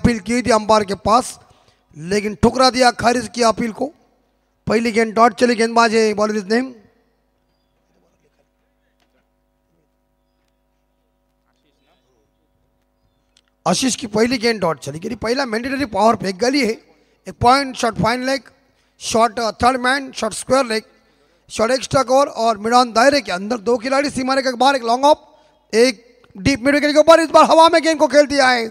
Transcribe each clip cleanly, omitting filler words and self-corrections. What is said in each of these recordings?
Appeal की थी umpire के पास, लेकिन ठुकरा दिया, खारिज किया अपील को। पहली गेंद डॉट चली, गेंदबाज है बॉलर इज नेम आशीष की पहली गेंद डॉट चली गई। पहला मैंडेटरी पावर पे एक गली है, एक point shot fine leg, shot third man, shot square leg, shot extra cover और मिड ऑन दायरे के अंदर। दो खिलाड़ी सीमा रेखा के बाहर, एक लॉन्ग ऑफ, एक डीप मिड विकेट के ऊपर। इस बार हवा में गेंद को खेल दिया है,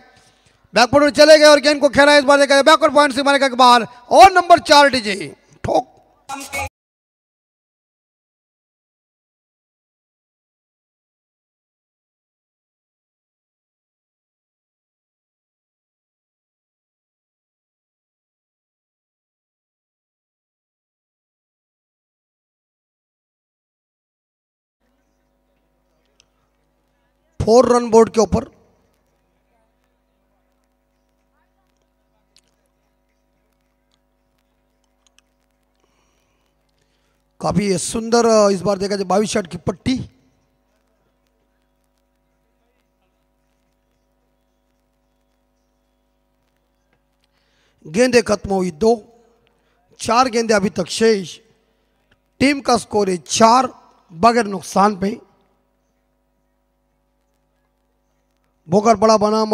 बैकवर्ड में चले गए और गेंद को खेला। इस बार देखा बैकवर्ड पॉइंट सीमा रेखा के बाहर और नंबर 4 डीजे ठोक। फोर रन बोर्ड के ऊपर। काफी सुंदर इस बार देखा जाए 22 शॉट की पट्टी। गेंदें खत्म हुई 2, 4 गेंदें अभी तक शेष। टीम का स्कोर है 4 बगैर नुकसान पे। भोकर बड़ा बनाम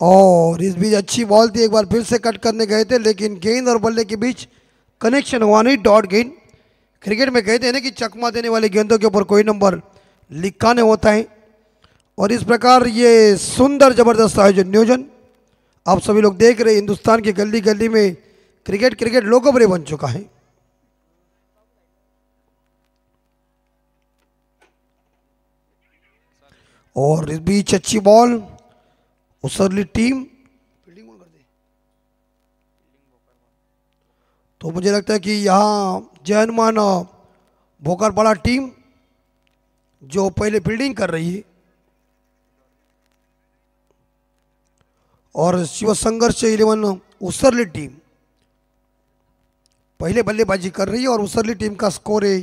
और इस बीच अच्छी बॉल थी, एक बार फिर से कट करने गए थे लेकिन गेंद और बल्ले के बीच कनेक्शन हुआ नहीं, डॉट गेंद। क्रिकेट में कहते हैं ना कि चकमा देने वाली गेंदों के ऊपर कोई नंबर लिखा नहीं होता है। और इस प्रकार ये सुंदर जबरदस्त आयोजन नियोजन आप सभी लोग देख रहे हैं। हिंदुस्तान की गली गली में क्रिकेट लोकप्रिय बन चुका है। और इस बीच अच्छी बॉल, उसरली टीम फील्डिंग कर दे। तो मुझे लगता है कि यहाँ जय हनुमान भोकर बड़ा टीम जो पहले फील्डिंग कर रही है और शिव संघर्ष 11 उसरली टीम पहले बल्लेबाजी कर रही है और उसरली टीम का स्कोर है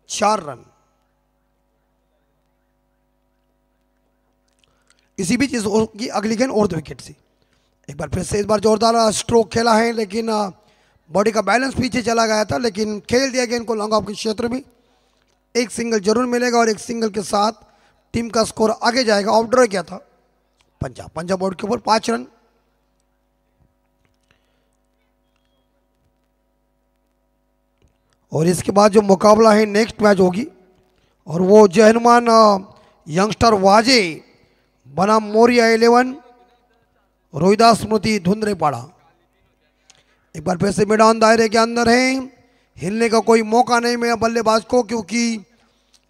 4 रन। इसी बीच की अगली गेंद और 2 विकेट से। एक बार फिर से इस बार जोरदार स्ट्रोक खेला है लेकिन बॉडी का बैलेंस पीछे चला गया था, लेकिन खेल दिया गेंद को लॉन्ग ऑफ के क्षेत्र में। एक सिंगल जरूर मिलेगा और एक सिंगल के साथ टीम का स्कोर आगे जाएगा। ऑफ ड्रॉ किया था पंजाब बोर्ड के ऊपर 5 रन। और इसके बाद जो मुकाबला है नेक्स्ट मैच होगी और वो जय हनुमान यंगस्टर वाजे बनाम मोरिया 11 रोहिदास स्मृति धुंधरेपाड़ा। एक बार फिर से मैदान दायरे के अंदर है, हिलने का कोई मौका नहीं मेरा बल्लेबाज को, क्योंकि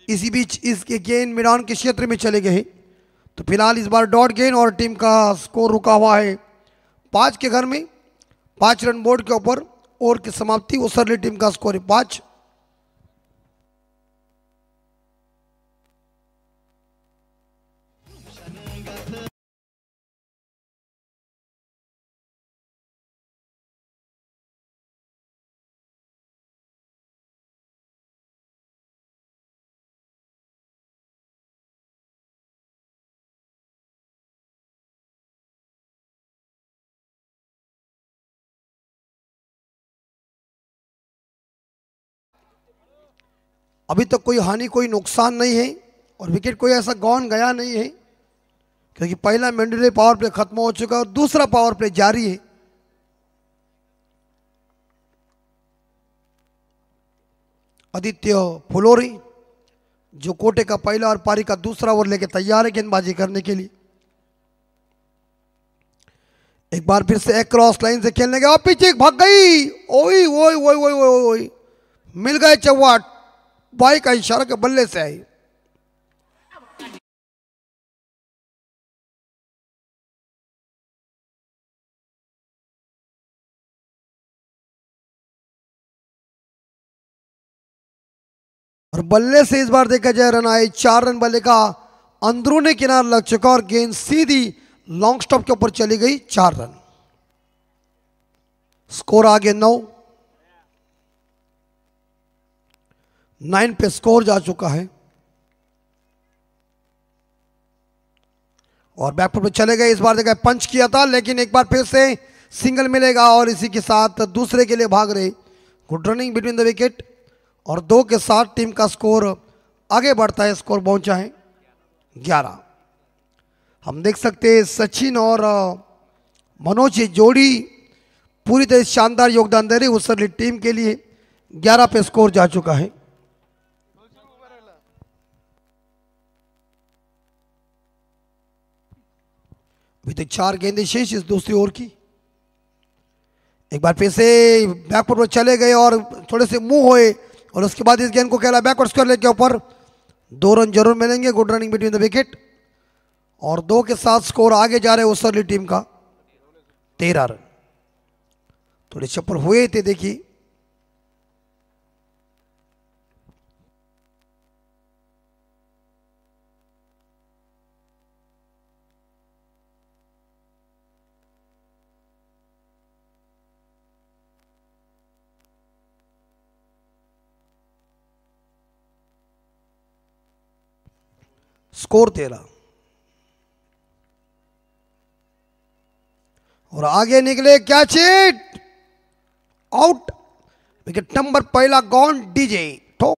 इसी बीच इसके गेंद मैदान के क्षेत्र में चले गए। तो फिलहाल इस बार डॉट गेंद और टीम का स्कोर रुका हुआ है 5 के घर में। 5 रन बोर्ड के ऊपर। ओवर की समाप्ति उसरली टीम का स्कोर है 5। अभी तक कोई हानि कोई नुकसान नहीं है और विकेट कोई ऐसा गौन गया नहीं है, क्योंकि पहला मैंडेटरी पावर प्ले खत्म हो चुका है और दूसरा पावर प्ले जारी है। आदित्य फुलोरी जो कोटे का पहला और पारी का दूसरा ओवर लेके तैयार है गेंदबाजी करने के लिए। एक बार फिर से एक क्रॉस लाइन से खेलने के बाद पीछे भाग गई, ओई ओई ओई ओई ओई ओई, मिल गए चौवाट, बाई का इशारा के बल्ले से आई। और बल्ले से इस बार देखा जाए रन आए 4 रन। बल्ले का अंदरूनी किनार लग चुका और गेंद सीधी लॉन्ग स्टॉप के ऊपर चली गई, 4 रन। स्कोर आगे 9 पे स्कोर जा चुका है। और बैकफुट पे चले गए। इस बार देखा पंच किया था, लेकिन एक बार फिर से सिंगल मिलेगा और इसी के साथ दूसरे के लिए भाग रहे। Good running between the wicket और 2 के साथ टीम का स्कोर आगे बढ़ता है। स्कोर पहुंचा है 11। हम देख सकते हैं सचिन और मनोज ये जोड़ी पूरी तरह शानदार योगदान दे रही उसरली टीम के लिए। 11 पे स्कोर जा चुका है। अभी तक 4 गेंदें शेष इस दूसरी ओवर की। एक बार फिर से बैकवर्ड पर चले गए और थोड़े से मूव हुए और उसके बाद इस गेंद को खेला बैकवर्ड स्क्वायर लेग के ऊपर। 2 रन जरूर मिलेंगे। Good running between the wicket और 2 के साथ स्कोर आगे जा रहे उसरली टीम का 13 रन। थोड़े चप्पल हुए थे देखिए। स्कोर 13 और आगे निकले catch it out. Wicket number पहला गॉन डीजे ठोक।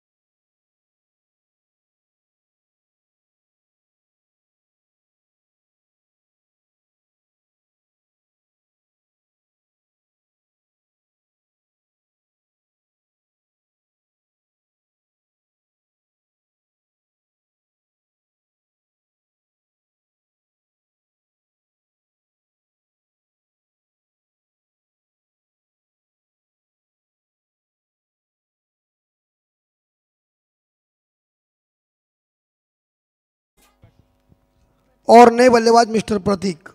और नए बल्लेबाज मिस्टर प्रतीक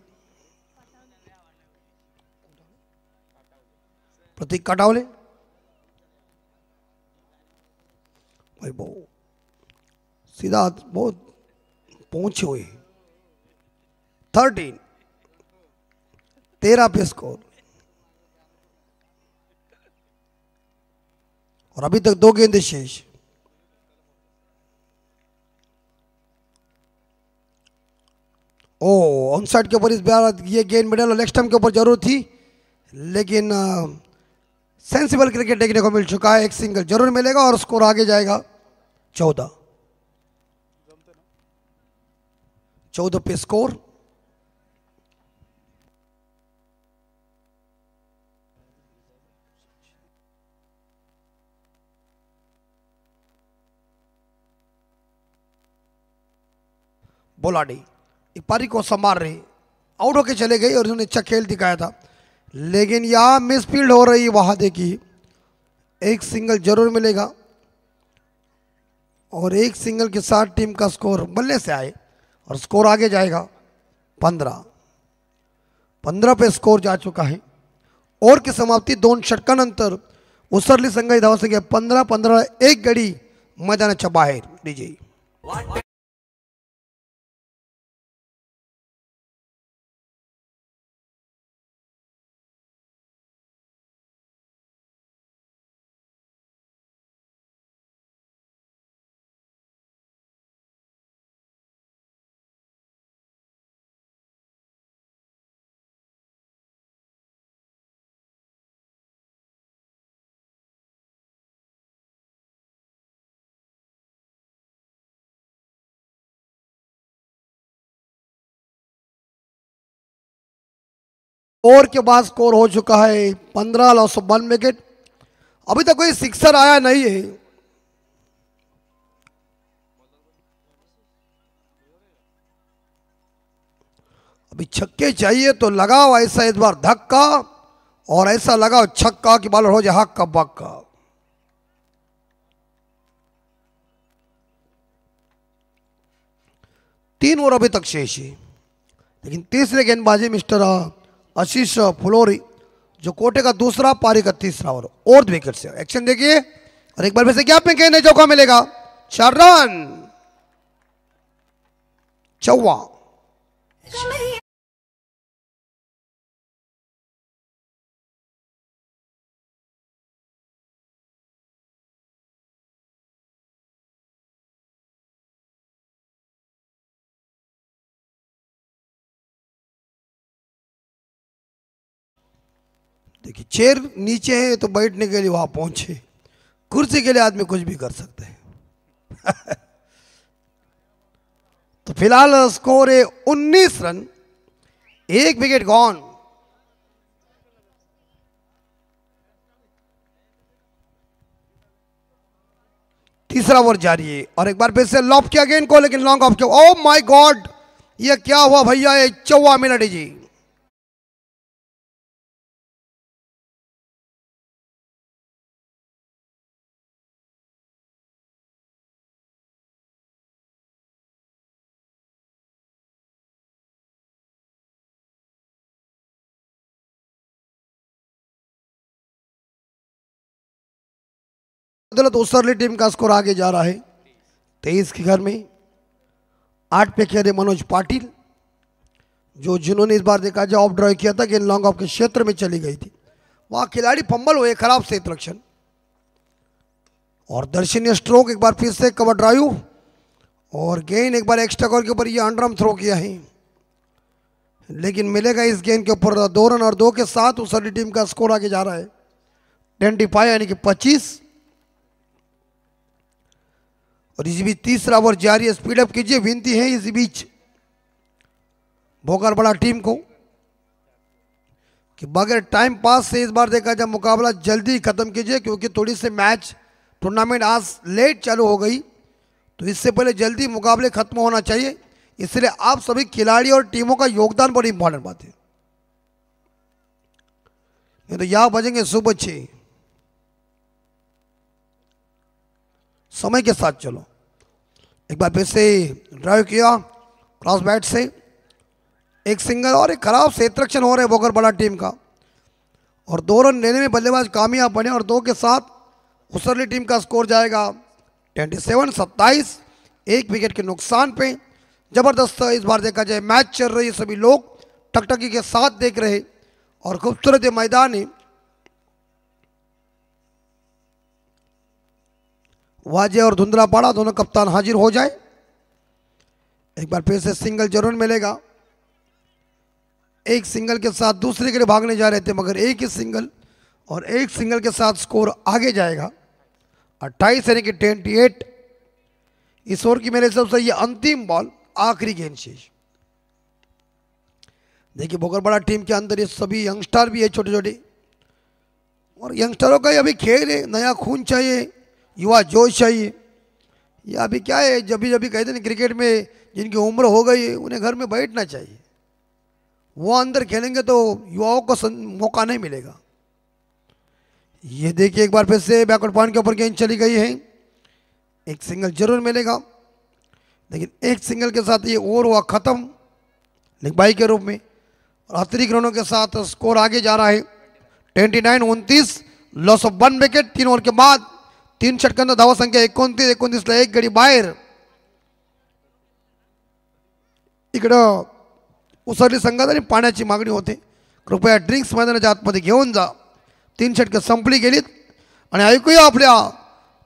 कटावले। भाई बहुत सीधा बहुत पहुंचे हुए। 13 पे स्कोर और अभी तक 2 गेंदें शेष। ओ ऑन साइड के ऊपर इस बार ये गेंद मिडल लेग स्टंप के ऊपर जरूर थी, लेकिन सेंसिबल क्रिकेट देखने को मिल चुका है। एक सिंगल जरूर मिलेगा और स्कोर आगे जाएगा 14 पे स्कोर। बोलाडी एक पारी को संभाल रहे, आउट होके चले गए और उन्होंने अच्छा खेल दिखाया था, लेकिन यहां मिसफील्ड हो रही। वहां देखिए एक सिंगल जरूर मिलेगा और एक सिंगल के साथ टीम का स्कोर बल्ले से आए और स्कोर आगे जाएगा 15 पे स्कोर जा चुका है। ओव्हर की समाप्ती 2 षटकानंतर उसरली संघ धावसंख्या 15-15 एक गडी मैदानाच्या बाहेर डीजे। ओवर के बाद स्कोर हो चुका है 15 लॉस ऑफ 1 विकेट। अभी तक कोई सिक्सर आया नहीं है। अभी छक्के चाहिए तो लगाओ ऐसा इस बार धक्का और ऐसा लगाओ छक्का कि बॉलर हो जाए हक्का बक्का। तीन ओवर अभी तक शेष है, लेकिन तीसरे गेंदबाजी मिस्टर आशीष फुलोरी जो कोटे का दूसरा पारी का तीसरा ओवर और विकेट से एक्शन देखिए और एक बार फिर से गैप में कहने चौका मिलेगा 4 रन। चौवा देखिए चेयर नीचे है तो बैठने के लिए वहां पहुंचे, कुर्सी के लिए आदमी कुछ भी कर सकते हैं। तो फिलहाल स्कोर है 19 रन, एक विकेट गॉन। तीसरा ओवर जारी है और एक बार फिर से लॉप किया गेंद को, लेकिन लॉन्ग ऑफ किया। ओ माय गॉड, ये क्या हुआ भैया, ये 54 मिनट है जी। अदालत उसरली टीम का स्कोर आगे जा रहा है 23 के घर में। 8 पे खेले मनोज पाटिल, जो जिन्होंने इस बार देखा जाए ऑफ ड्राइव किया था कि लॉन्ग ऑफ के क्षेत्र में चली गई थी, वहां खिलाड़ी फंबल हुए, खराब से रक्षण। और दर्शनीय स्ट्रोक एक बार फिर से कवर ड्राइव और गेंद एक बार एक्स्ट्रा कवर के ऊपर ये अंडरआर्म थ्रो किया है, लेकिन मिलेगा इस गेंद के ऊपर 2 रन और 2 के साथ उसरली टीम का स्कोर आगे जा रहा है 25 यानी कि 25। और इसी बीच तीसरा ओवर जारी है, स्पीड अप कीजिए विनती है इसी बीच भोकर बड़ा टीम को कि बगैर टाइम पास से इस बार देखा जाए मुकाबला जल्दी खत्म कीजिए, क्योंकि थोड़ी से मैच टूर्नामेंट आज लेट चालू हो गई, तो इससे पहले जल्दी मुकाबले खत्म होना चाहिए। इसलिए आप सभी खिलाड़ी और टीमों का योगदान बड़ी इंपॉर्टेंट बात है। ये तो यहां बजेंगे सुबह 6, समय के साथ चलो। एक बार फिर से ड्राइव किया क्रॉस बैट से, एक सिंगल और एक खराब क्षेत्ररक्षण हो रहा है बोकर बड़ा टीम का, और 2 रन लेने में बल्लेबाज कामयाब बने और 2 के साथ उसरली टीम का स्कोर जाएगा 27-27, एक विकेट के नुकसान पे। जबरदस्त इस बार देखा जाए मैच चल रही है, सभी लोग टकटकी के साथ देख रहे और खूबसूरत मैदान है। वाजे और धुंधलापाड़ा दोनों कप्तान हाजिर हो जाए। एक बार फिर से सिंगल जरूर मिलेगा, एक सिंगल के साथ दूसरे के लिए भागने जा रहे थे, मगर एक ही सिंगल और एक सिंगल के साथ स्कोर आगे जाएगा 28 यानी कि 28। इस ओवर की मेरे हिसाब से ये अंतिम बॉल, आखिरी गेंद शेष। देखिए भोकर बड़ा टीम के अंदर ये सभी यंगस्टर भी है छोटे छोटे, और यंगस्टरों का ये अभी खेल है, नया खून चाहिए, युवा जोश चाहिए। ये अभी क्या है, जब भी कहते हैं क्रिकेट में जिनकी उम्र हो गई है उन्हें घर में बैठना चाहिए, वो अंदर खेलेंगे तो युवाओं को मौका नहीं मिलेगा। ये देखिए एक बार फिर से बैकवर्ड पॉइंट के ऊपर गेंद चली गई है, एक सिंगल जरूर मिलेगा, लेकिन एक सिंगल के साथ ये ओवर हुआ खत्म लिखबाई के रूप में, और अतिरिक्त रनों के साथ स्कोर आगे जा रहा है 29-29, लॉस ऑफ 1 विकेट। 3 ओवर के बाद 3 षटकांत, धावा संख्या 29 ला एक गडी बाहेर। इकडं उसरली संघात पाण्याची मागणी होते, कृपया ड्रिंक्स मैदानाच्या आतमध्ये घेऊन जा। 3 षटकं संपली गेलीत आणि ऐकूया आपल्या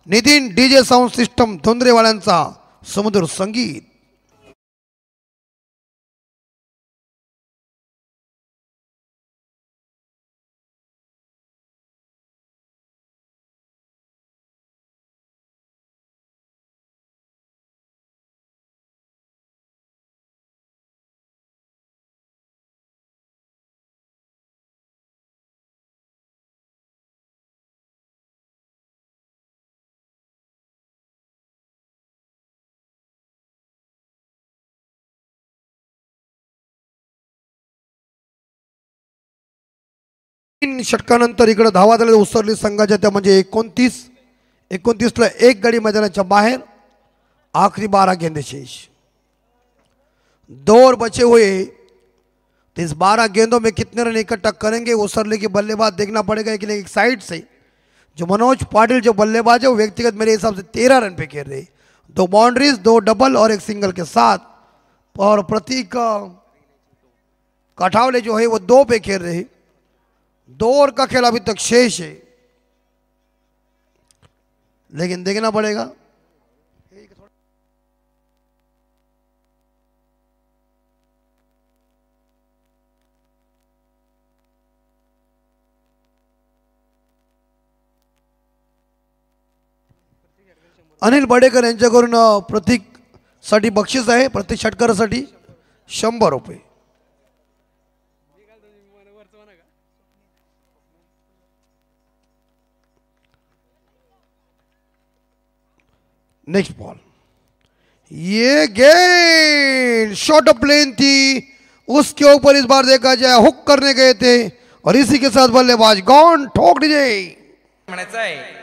नितीन डीजे साऊंड सिस्टम धोंद्रेवाल्यांचा सुमधुर संगीत। तीन षटकानंतर इकडे धावा झाले उसरली संघाच्या, त्या म्हणजे 29 ला एक गडी मैदानाच्या बाहेर। आखिरी 12 गेंदे शेष, 2 ओवर बचे हुए, तो इस 12 गेंदों में कितने रन इकट्ठा करेंगे उसरली की बल्लेबाज देखना पड़ेगा। एक साइड से जो मनोज पाटिल जो बल्लेबाज है वो व्यक्तिगत मेरे हिसाब से 13 रन पे खेल रहे, 2 बाउंड्रीज, 2 डबल और 1 सिंगल के साथ, और प्रतीक काठावले जो है वो 2 पे खेल रहे। 2 ओवर का खेल अभी तक शेष है, लेकिन देखना पड़ेगा। अनिल बडेकर यांच्याकडून प्रतीकसाठी बक्षीस आहे. प्रतीक षटकरसाठी 100 रुपये. नेक्स्ट बॉल, ये गेंद शॉर्ट ऑफ प्लेन थी, उसके ऊपर इस बार देखा जाए हुक करने गए थे और इसी के साथ बल्लेबाज गॉन ठोक दीजिए. म्हणायचं आहे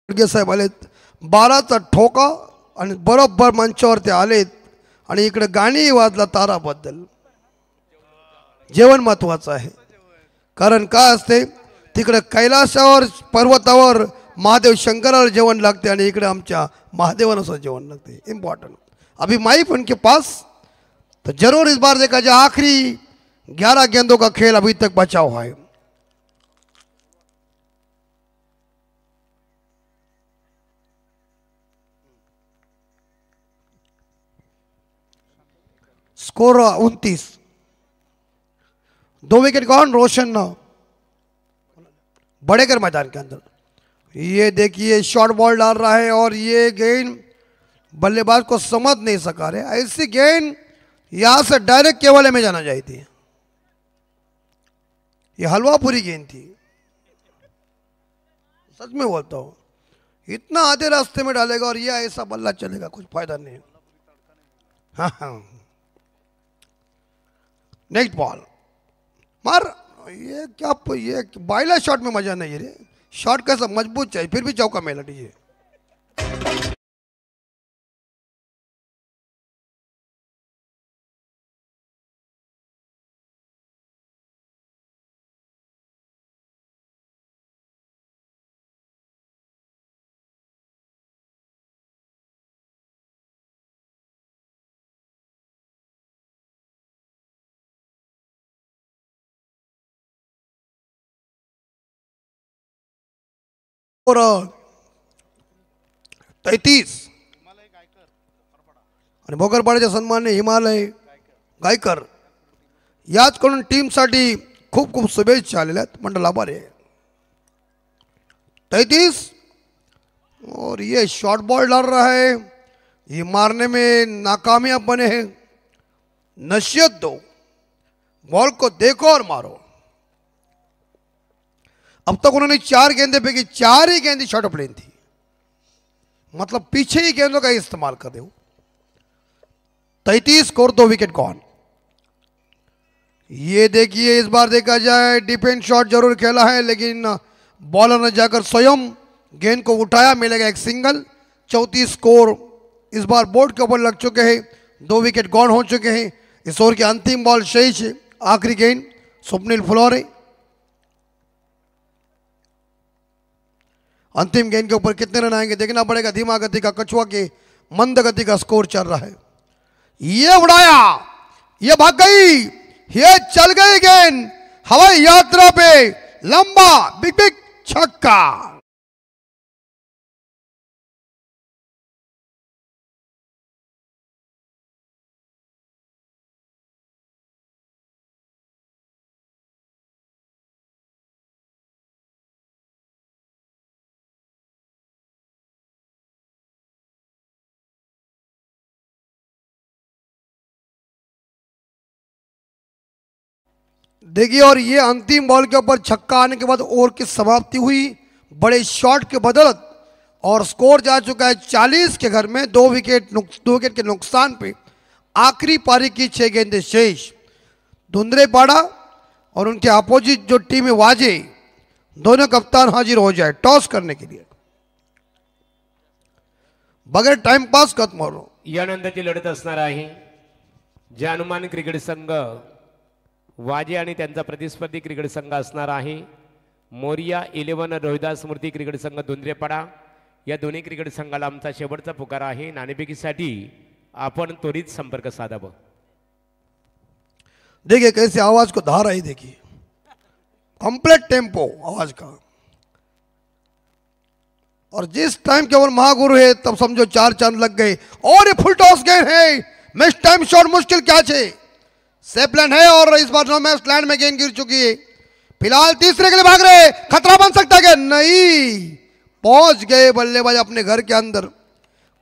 साहेब आलेत. 12चा ठोका आणि बरोबर मंचावरती आलेत आणि इकडे गाणी वाजला ताराबद्दल. जेवण महत्वाचं आहे, कारण काय असते तिकडे कैलासावर पर्वतावर महादेव शंकराला जेवण लागते आणि इकडे आमच्या महादेवानुसार जेवण लागते. इम्पॉर्टेंट. अभी माइक उनके पास, तो जरूर इस बार देखा जाए आखिरी 11 गेंदों का खेल अभी तक बचा हुआ है. स्कोर 29. 2 विकेट गॉन रोशन बड़ेकर मैदान के अंदर. ये देखिए शॉर्ट बॉल डाल रहा है और ये गेंद बल्लेबाज को समझ नहीं सका रहे. ऐसी गेंद यहां से डायरेक्ट केवल में जाना चाहिए थी. ये हलवापुरी गेंद थी, सच में बोलता हूं. इतना आधे रास्ते में डालेगा और ये ऐसा बल्ला चलेगा, कुछ फायदा नहीं. हाँ हाँ. नेक्स्ट बॉल मार. ये क्या, ये बाइला शॉट में मजा नहीं है रे. शॉट कैसा मजबूत चाहिए, फिर भी चौका में लड़िए. और 33 आणि भोकरपाड्याच्या सन्मानने हिमालय गायकर याचकडून टीमसाठी खूप खूप शुभेच्छा आलेल्या आहेत. मंडल आभार आहे. 33 और ये शॉर्ट बॉल डाल रहा है, ये मारने में नाकामयाब बने हैं. नसीहत दो, बॉल को देखो और मारो. अब तक उन्होंने 4 गेंदे फेंकी, 4 ही गेंदी शॉर्ट ऑफ प्लेन थी. मतलब पीछे ही गेंदों का इस्तेमाल कर दो. 33 स्कोर, 2 विकेट गॉन. ये देखिए इस बार देखा जाए डिफेंस शॉट जरूर खेला है, लेकिन बॉलर ने जाकर स्वयं गेंद को उठाया, मिलेगा एक सिंगल. 34 स्कोर इस बार बोर्ड के ऊपर लग चुके हैं. 2 विकेट गॉन हो चुके हैं. इस ओवर की अंतिम बॉल शेष, आखिरी गेंद स्वप्निल फुलौरे. अंतिम गेंद के ऊपर कितने रन आएंगे देखना पड़ेगा. धीमा गति का कछुआ के मंद गति का स्कोर चल रहा है. ये उड़ाया, ये भाग गई, ये चल गई गेंद हवाई यात्रा पे. लंबा बिग बिग छक्का. देखिए, और ये अंतिम बॉल के ऊपर छक्का आने के बाद ओवर की समाप्ति हुई बड़े शॉट के बदौलत और स्कोर जा चुका है 40 के घर में. 2 विकेट के नुकसान पे आखिरी पारी की 6 गेंदें शेष. धुंधरेपाड़ा और उनके अपोजिट जो टीम है वाजे, दोनों कप्तान हाजिर हो जाए टॉस करने के लिए. बगैर टाइम पास खत्म हो. यानंतरची लढत असणार आहे जानुमान क्रिकेट संघ वाजे आणि त्यांचा प्रतिस्पर्धी क्रिकेट संघ असणार आहे मोरिया 11 रोहिदास स्मृती क्रिकेट संघ धुंद्रेपाडा. या दोन्ही क्रिकेट संघाला आमचा शेवटचा पुकार आहे. नाणेफेकीसाठी आपण त्वरित संपर्क साधावा. देखिए कैसे आवाज को धार आई. देखिए कंप्लीट टेम्पो आवाज का। और जिस टाइम केवल महागुरु है तब समझो 4 चांद लग गए। और ये फुल टॉस गेंद है, मिस टाइम शॉट, मुश्किल कैच है, सेफ लैंड है और इस बार नो मैच लैंड में गेंद गिर चुकी है। फिलहाल तीसरे के लिए भाग रहे, खतरा बन सकता है कि नहीं, पहुंच गए बल्लेबाज अपने घर के अंदर।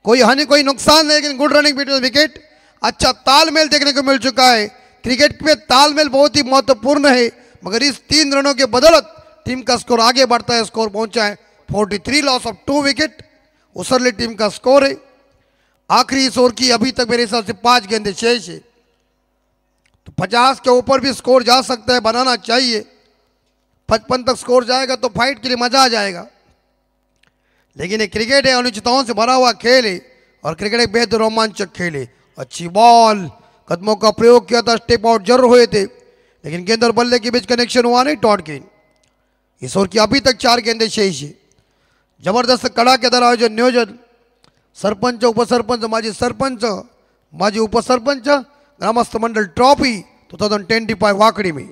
कोई हानि कोई नुकसान नहीं, लेकिन गुड रनिंग बिटवीन विकेट। अच्छा तालमेल देखने को मिल चुका है। क्रिकेट में तालमेल बहुत ही महत्वपूर्ण है, मगर इस 3 रनों के बदौलत टीम का स्कोर आगे बढ़ता है। स्कोर पहुंचा है 43, लॉस ऑफ 2 विकेट उसरली टीम का स्कोर है। आखिरी इस ओवर की अभी तक मेरे हिसाब से 5 गेंदें शेष है, तो 50 के ऊपर भी स्कोर जा सकता है, बनाना चाहिए। 55 तक स्कोर जाएगा तो फाइट के लिए मजा आ जाएगा। लेकिन ये क्रिकेट है, अनिश्चितताओं से भरा हुआ खेल है और क्रिकेट एक बेहद रोमांचक खेल है। अच्छी बॉल, कदमों का प्रयोग किया था, स्टेप आउट जरूर हुए थे, लेकिन गेंद और बल्ले के बीच कनेक्शन हुआ नहीं, डॉट गेंद। इस ओवर की अभी तक 4 गेंदें शेष है। जबरदस्त कड़ाकेदार आयोजन नियोजन, सरपंच उपसरपंच माजी सरपंच माजी उपसरपंच ग्रामस्थ मंडल ट्रॉफी 2025 वाकड़ी में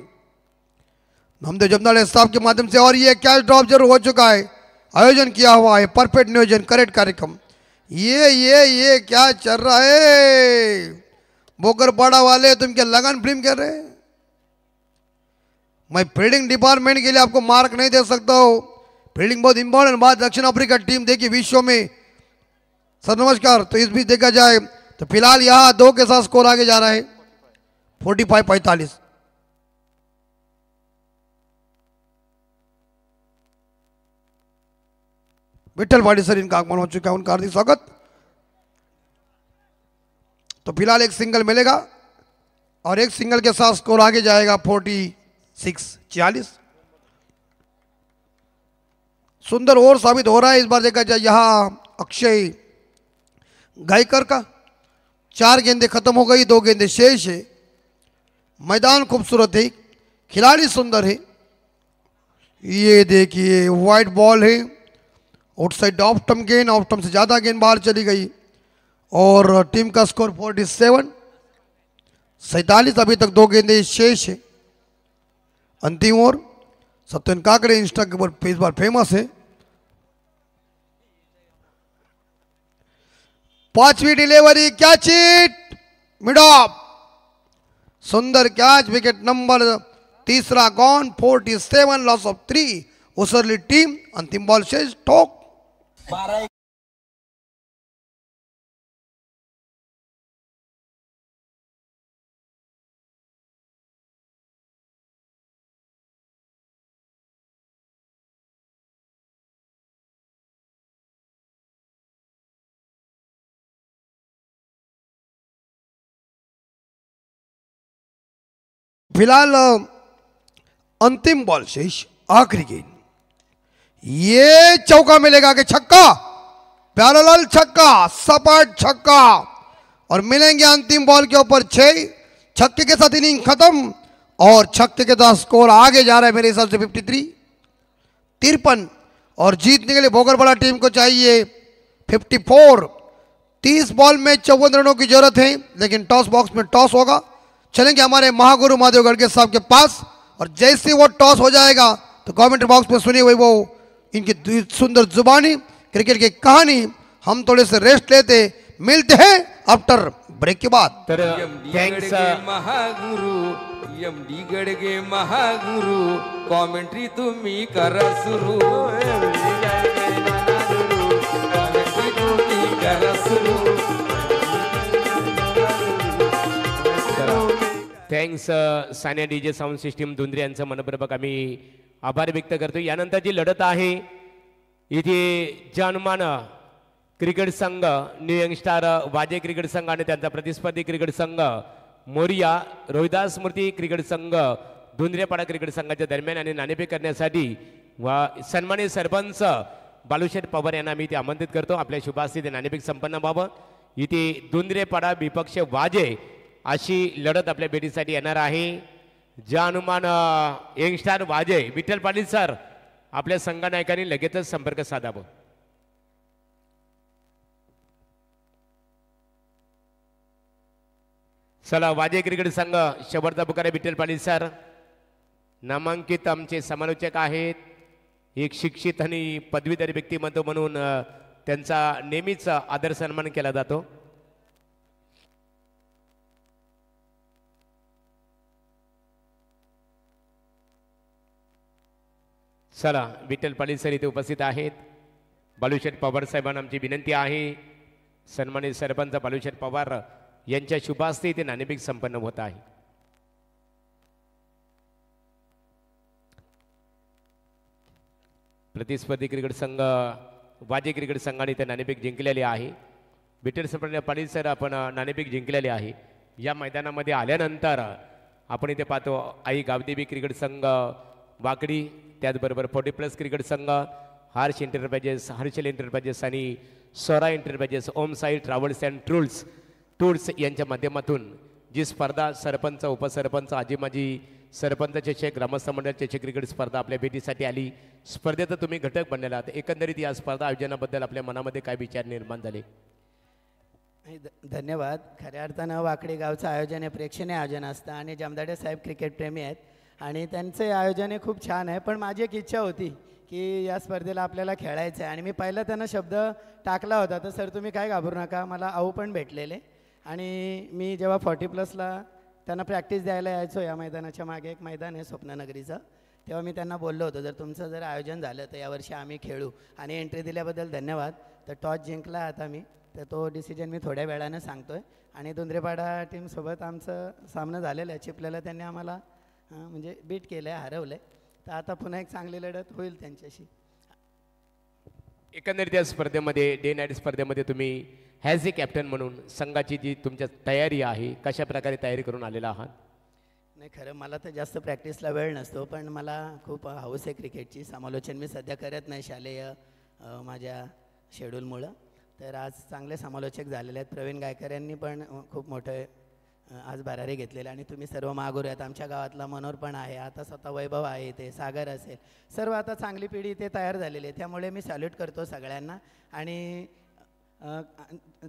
नामदेव जमनाड़े साहब के माध्यम से। और ये कैच ड्रॉप जरूर हो चुका है, आयोजन किया हुआ है, परफेक्ट नियोजन, करेक्ट कार्यक्रम। ये क्या चल रहा है, बोकरपाड़ा वाले तुम क्या लगन फिल्म कर रहे हैं? मैं फील्डिंग डिपार्टमेंट के लिए आपको मार्क नहीं दे सकता हूं, फील्डिंग बहुत इंपॉर्टेंट बात। दक्षिण अफ्रीका टीम देखी विश्व में, सर नमस्कार। तो इस बीच देखा जाए तो फिलहाल यहां 2 के साथ स्कोर आगे जा रहा है 45-45। विठल पाटिल सर इनका आगमन हो चुका है, उनका हार्दिक स्वागत। तो फिलहाल एक सिंगल मिलेगा और एक सिंगल के साथ स्कोर आगे जाएगा 46-46। सुंदर ओवर साबित हो रहा है इस बार। देखा जाए यहां अक्षय गायकर का 4 गेंदें खत्म हो गई, 2 गेंदें शेष है। मैदान खूबसूरत है, खिलाड़ी सुंदर है। ये देखिए वाइड बॉल है, आउटसाइड ऑफ टर्म गेंद, ऑफ टर्म से ज्यादा गेंद बाहर चली गई और टीम का स्कोर 47। अभी तक 2 गेंदें शेष है। अंतिम ओवर सत्यन काकड़े इंस्टा के ऊपर इस बार फेमस है। 5वीं delivery, catch it mid off, सुंदर catch, wicket number 3 gone, 47, loss of 3 Usarli team. अंतिम बॉल शेष, ठोक। फिलहाल अंतिम बॉल शेष, आखिरी गेंद। ये चौका मिलेगा कि छक्का, पैरेलल छक्का, सपाट छक्का, और मिलेंगे अंतिम बॉल के ऊपर 6। छक्के के साथ इनिंग खत्म और छक्के के साथ स्कोर आगे जा रहा है मेरे हिसाब से 53। और जीतने के लिए भोगरपाड़ा टीम को चाहिए 54। 30 बॉल में 54 रनों की जरूरत है, लेकिन टॉस बॉक्स में टॉस होगा। चलेंगे हमारे महागुरु महादेव गढ़के साहब के पास, और जैसे वो टॉस हो जाएगा तो कमेंट्री बॉक्स में सुनी हुई वो इनकी सुंदर जुबानी क्रिकेट की कहानी। हम थोड़े से रेस्ट लेते, मिलते हैं आफ्टर ब्रेक के बाद। तर thanks Mahaguru MD Gadge Mahaguru, commentary तुम्ही करा सुरू, कॉमेंट्री तुम्ही करा सुरू। Thanks Sania DJ sound system Dhundre यांचं मनपूर्वक आम्ही आभार व्यक्त करतो। यानंतर जी लढत आहे इथे जनमान क्रिकेट संघ, न्यू यंगस्टार वाजे क्रिकेट संघ आणि त्यांचा प्रतिस्पर्धी क्रिकेट संघ मोरिया रोहिदास स्मृती क्रिकेट संघ धुंद्रेपाडा क्रिकेट संघाच्या दरम्यान आणि नाणेफेक करण्यासाठी सन्मानित सरपंच बालुशेठ पवार यांना आम्ही इथे आमंत्रित करतो। आपल्या शुभास्थिती नाणेफेक संपन्न व्हावं। इथे धुंद्रेपाडा विपक्ष वाजे अशी लढत आपल्या भेटीसाठी येणार आहे। ज्या अनुमान यंगस्टार वाजे विठ्ठल पाटील सर आपल्या संघनायकांनी लगेचच संपर्क साधावा। चला वाजे क्रिकेट संघ शेवटचा पुकारे विठ्ठल पाटील सर। नामांकित आमचे समालोचक आहेत. एक शिक्षित आणि पदवीधर व्यक्तिमत्व म्हणून त्यांचा नेहमीच आदर सन्मान केला जातो. चला, विठ्ठल पाटील सर इथे उपस्थित आहेत. बालूशेठ पवार साहेबांना आमची विनंती आहे, सन्मानित सरपंच बालूशेठ पवार यांच्या शुभास्ते इथे नाणेफेक संपन्न होत आहे. प्रतिस्पर्धी क्रिकेट संघ वाजे क्रिकेट संघाने इथे नाणेफेक जिंकलेली आहे. विठ्ठल सरपंच पाटील सर आपण नाणेफेक जिंकलेले आहे. या मैदानामध्ये आल्यानंतर आपण इथे पाहतो आई गावदेवी क्रिकेट संघ वाकडी, त्याचबरोबर 40+ क्रिकेट संघ, हर्ष एंटरप्राइजेस, हर्षल एंटरप्राइजेस आणि Swara enterprises, Om Sai travels and tours यांच्या माध्यमातून जी स्पर्धा सरपंच, उपसरपंच, आजी माजी सरपंच चषक, ग्रामस्थ मंडळ चषक क्रिकेट स्पर्धा आपल्या भेटीसाठी आली. स्पर्धेत तुम्ही घटक बनलेला आहात. एकंदरीत या स्पर्धा आयोजनाबद्दल आपल्या मनामध्ये काय विचार निर्माण झाले? धन्यवाद. खऱ्या अर्थानं वाकडी गावचं आयोजन हे प्रेक्षणीय आयोजन असतं आणि जमदाडे साहेब क्रिकेट प्रेमी आहेत आणि त्यांचे आयोजन हे खूप छान आहे. पण माझी एक इच्छा होती की या स्पर्धेला आपल्याला खेळायचं आहे आणि मी पहिला त्यांना शब्द टाकला होता, तर सर तुम्ही काय घाबरू नका, मला आऊ पण भेटलेले आणि मी जेव्हा 40+ला त्यांना प्रॅक्टिस द्यायला यायचो, या मैदानाच्या मागे एक मैदान आहे स्वप्ननगरीचं, तेव्हा मी त्यांना बोललो होतो तुमचं जर आयोजन झालं तर यावर्षी आम्ही खेळू आणि एंट्री दिल्याबद्दल धन्यवाद. तर टॉस जिंकला आता मी, तर तो डिसिजन मी थोड्या वेळानं सांगतो आहे. आणि धुंद्रेपाडा टीमसोबत आमचं सामनं झालेलं आहे. चिपल्याला त्यांनी आम्हाला म्हणजे बीट केलं आहे, हरवलं आहे. तर आता पुन्हा एक चांगली लढत होईल त्यांच्याशी. एकंदरीत या स्पर्धेमध्ये, डे नाईट स्पर्धेमध्ये तुम्ही ॲज ए कॅप्टन म्हणून संघाची जी तुमच्या तयारी आहे, कशा प्रकारे तयारी करून आलेला आहात? नाही, खरं मला तर जास्त प्रॅक्टिसला वेळ नसतो, पण मला खूप हौस आहे क्रिकेटची. समालोचन मी सध्या करत नाही शालेय माझ्या शेड्यूलमुळं. तर आज चांगले समालोचक झालेले आहेत. प्रवीण गायकर यांनी पण खूप मोठे आज भरारी घेतलेले आणि तुम्ही सर्व मागोरे आहेत. आमच्या गावातला मनोहर पण आहे, आता स्वतः वैभव आहे, इथे सागर असेल, सर्व आता चांगली पिढी इथे तयार झालेली आहे. त्यामुळे मी सॅल्यूट करतो सगळ्यांना. आणि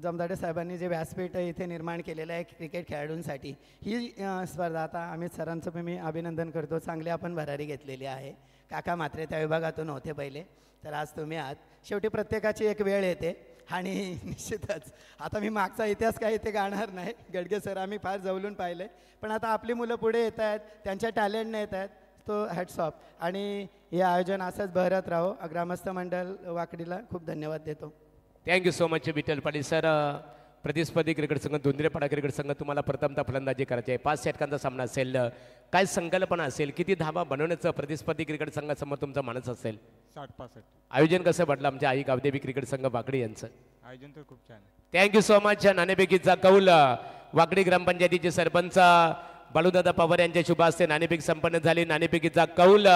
जमदाडे साहेबांनी जे व्यासपीठ इथे निर्माण केलेलं आहे क्रिकेट खेळाडूंसाठी, ही स्पर्धा आता अमित सरांचं मी अभिनंदन करतो. चांगली आपण भरारी घेतलेली आहे. काका मात्रे त्या विभागातून होते पहिले, तर आज तुम्ही आहात. शेवटी प्रत्येकाची एक वेळ येते आणि निश्चितच आता मी मागचा इतिहास काही इथे गाणार नाही. गडगे सर आम्ही फार जवळून पाहिले, पण आता आपली मुलं पुढे येत आहेत, त्यांच्या टॅलेंटने येत आहेत, तो हॅट्स ऑफ. आणि हे आयोजन असंच बहरत राहो. ग्रामस्थ मंडळ वाकडीला खूप धन्यवाद देतो. Thank you so much Vitthal Patil sir. प्रतिस्पर्धी क्रिकेट संघ धुंद्रेपाडा क्रिकेट संघ तुम्हाला प्रथमतः फलंदाजी करायची आहे. 5 षटकांचा सामना असेल, काय संकल्पना असेल, किती धावा बनवण्याचं प्रतिस्पर्धी क्रिकेट संघासमोर तुमचा मानस असेल? 60-65. आयोजन कसं वाटलं आमच्या आई गावदेवी क्रिकेट संघ वाकडी यांचं? आयोजन तर खूप छान आहे. Thank you so much. नाणेफेकीचा कौल वाकडी ग्रामपंचायतीचे सरपंच बालूदादा पवार यांच्या शुभ हस्ते नाणेफेक संपन्न झाली. नाणेफेकीचा कौल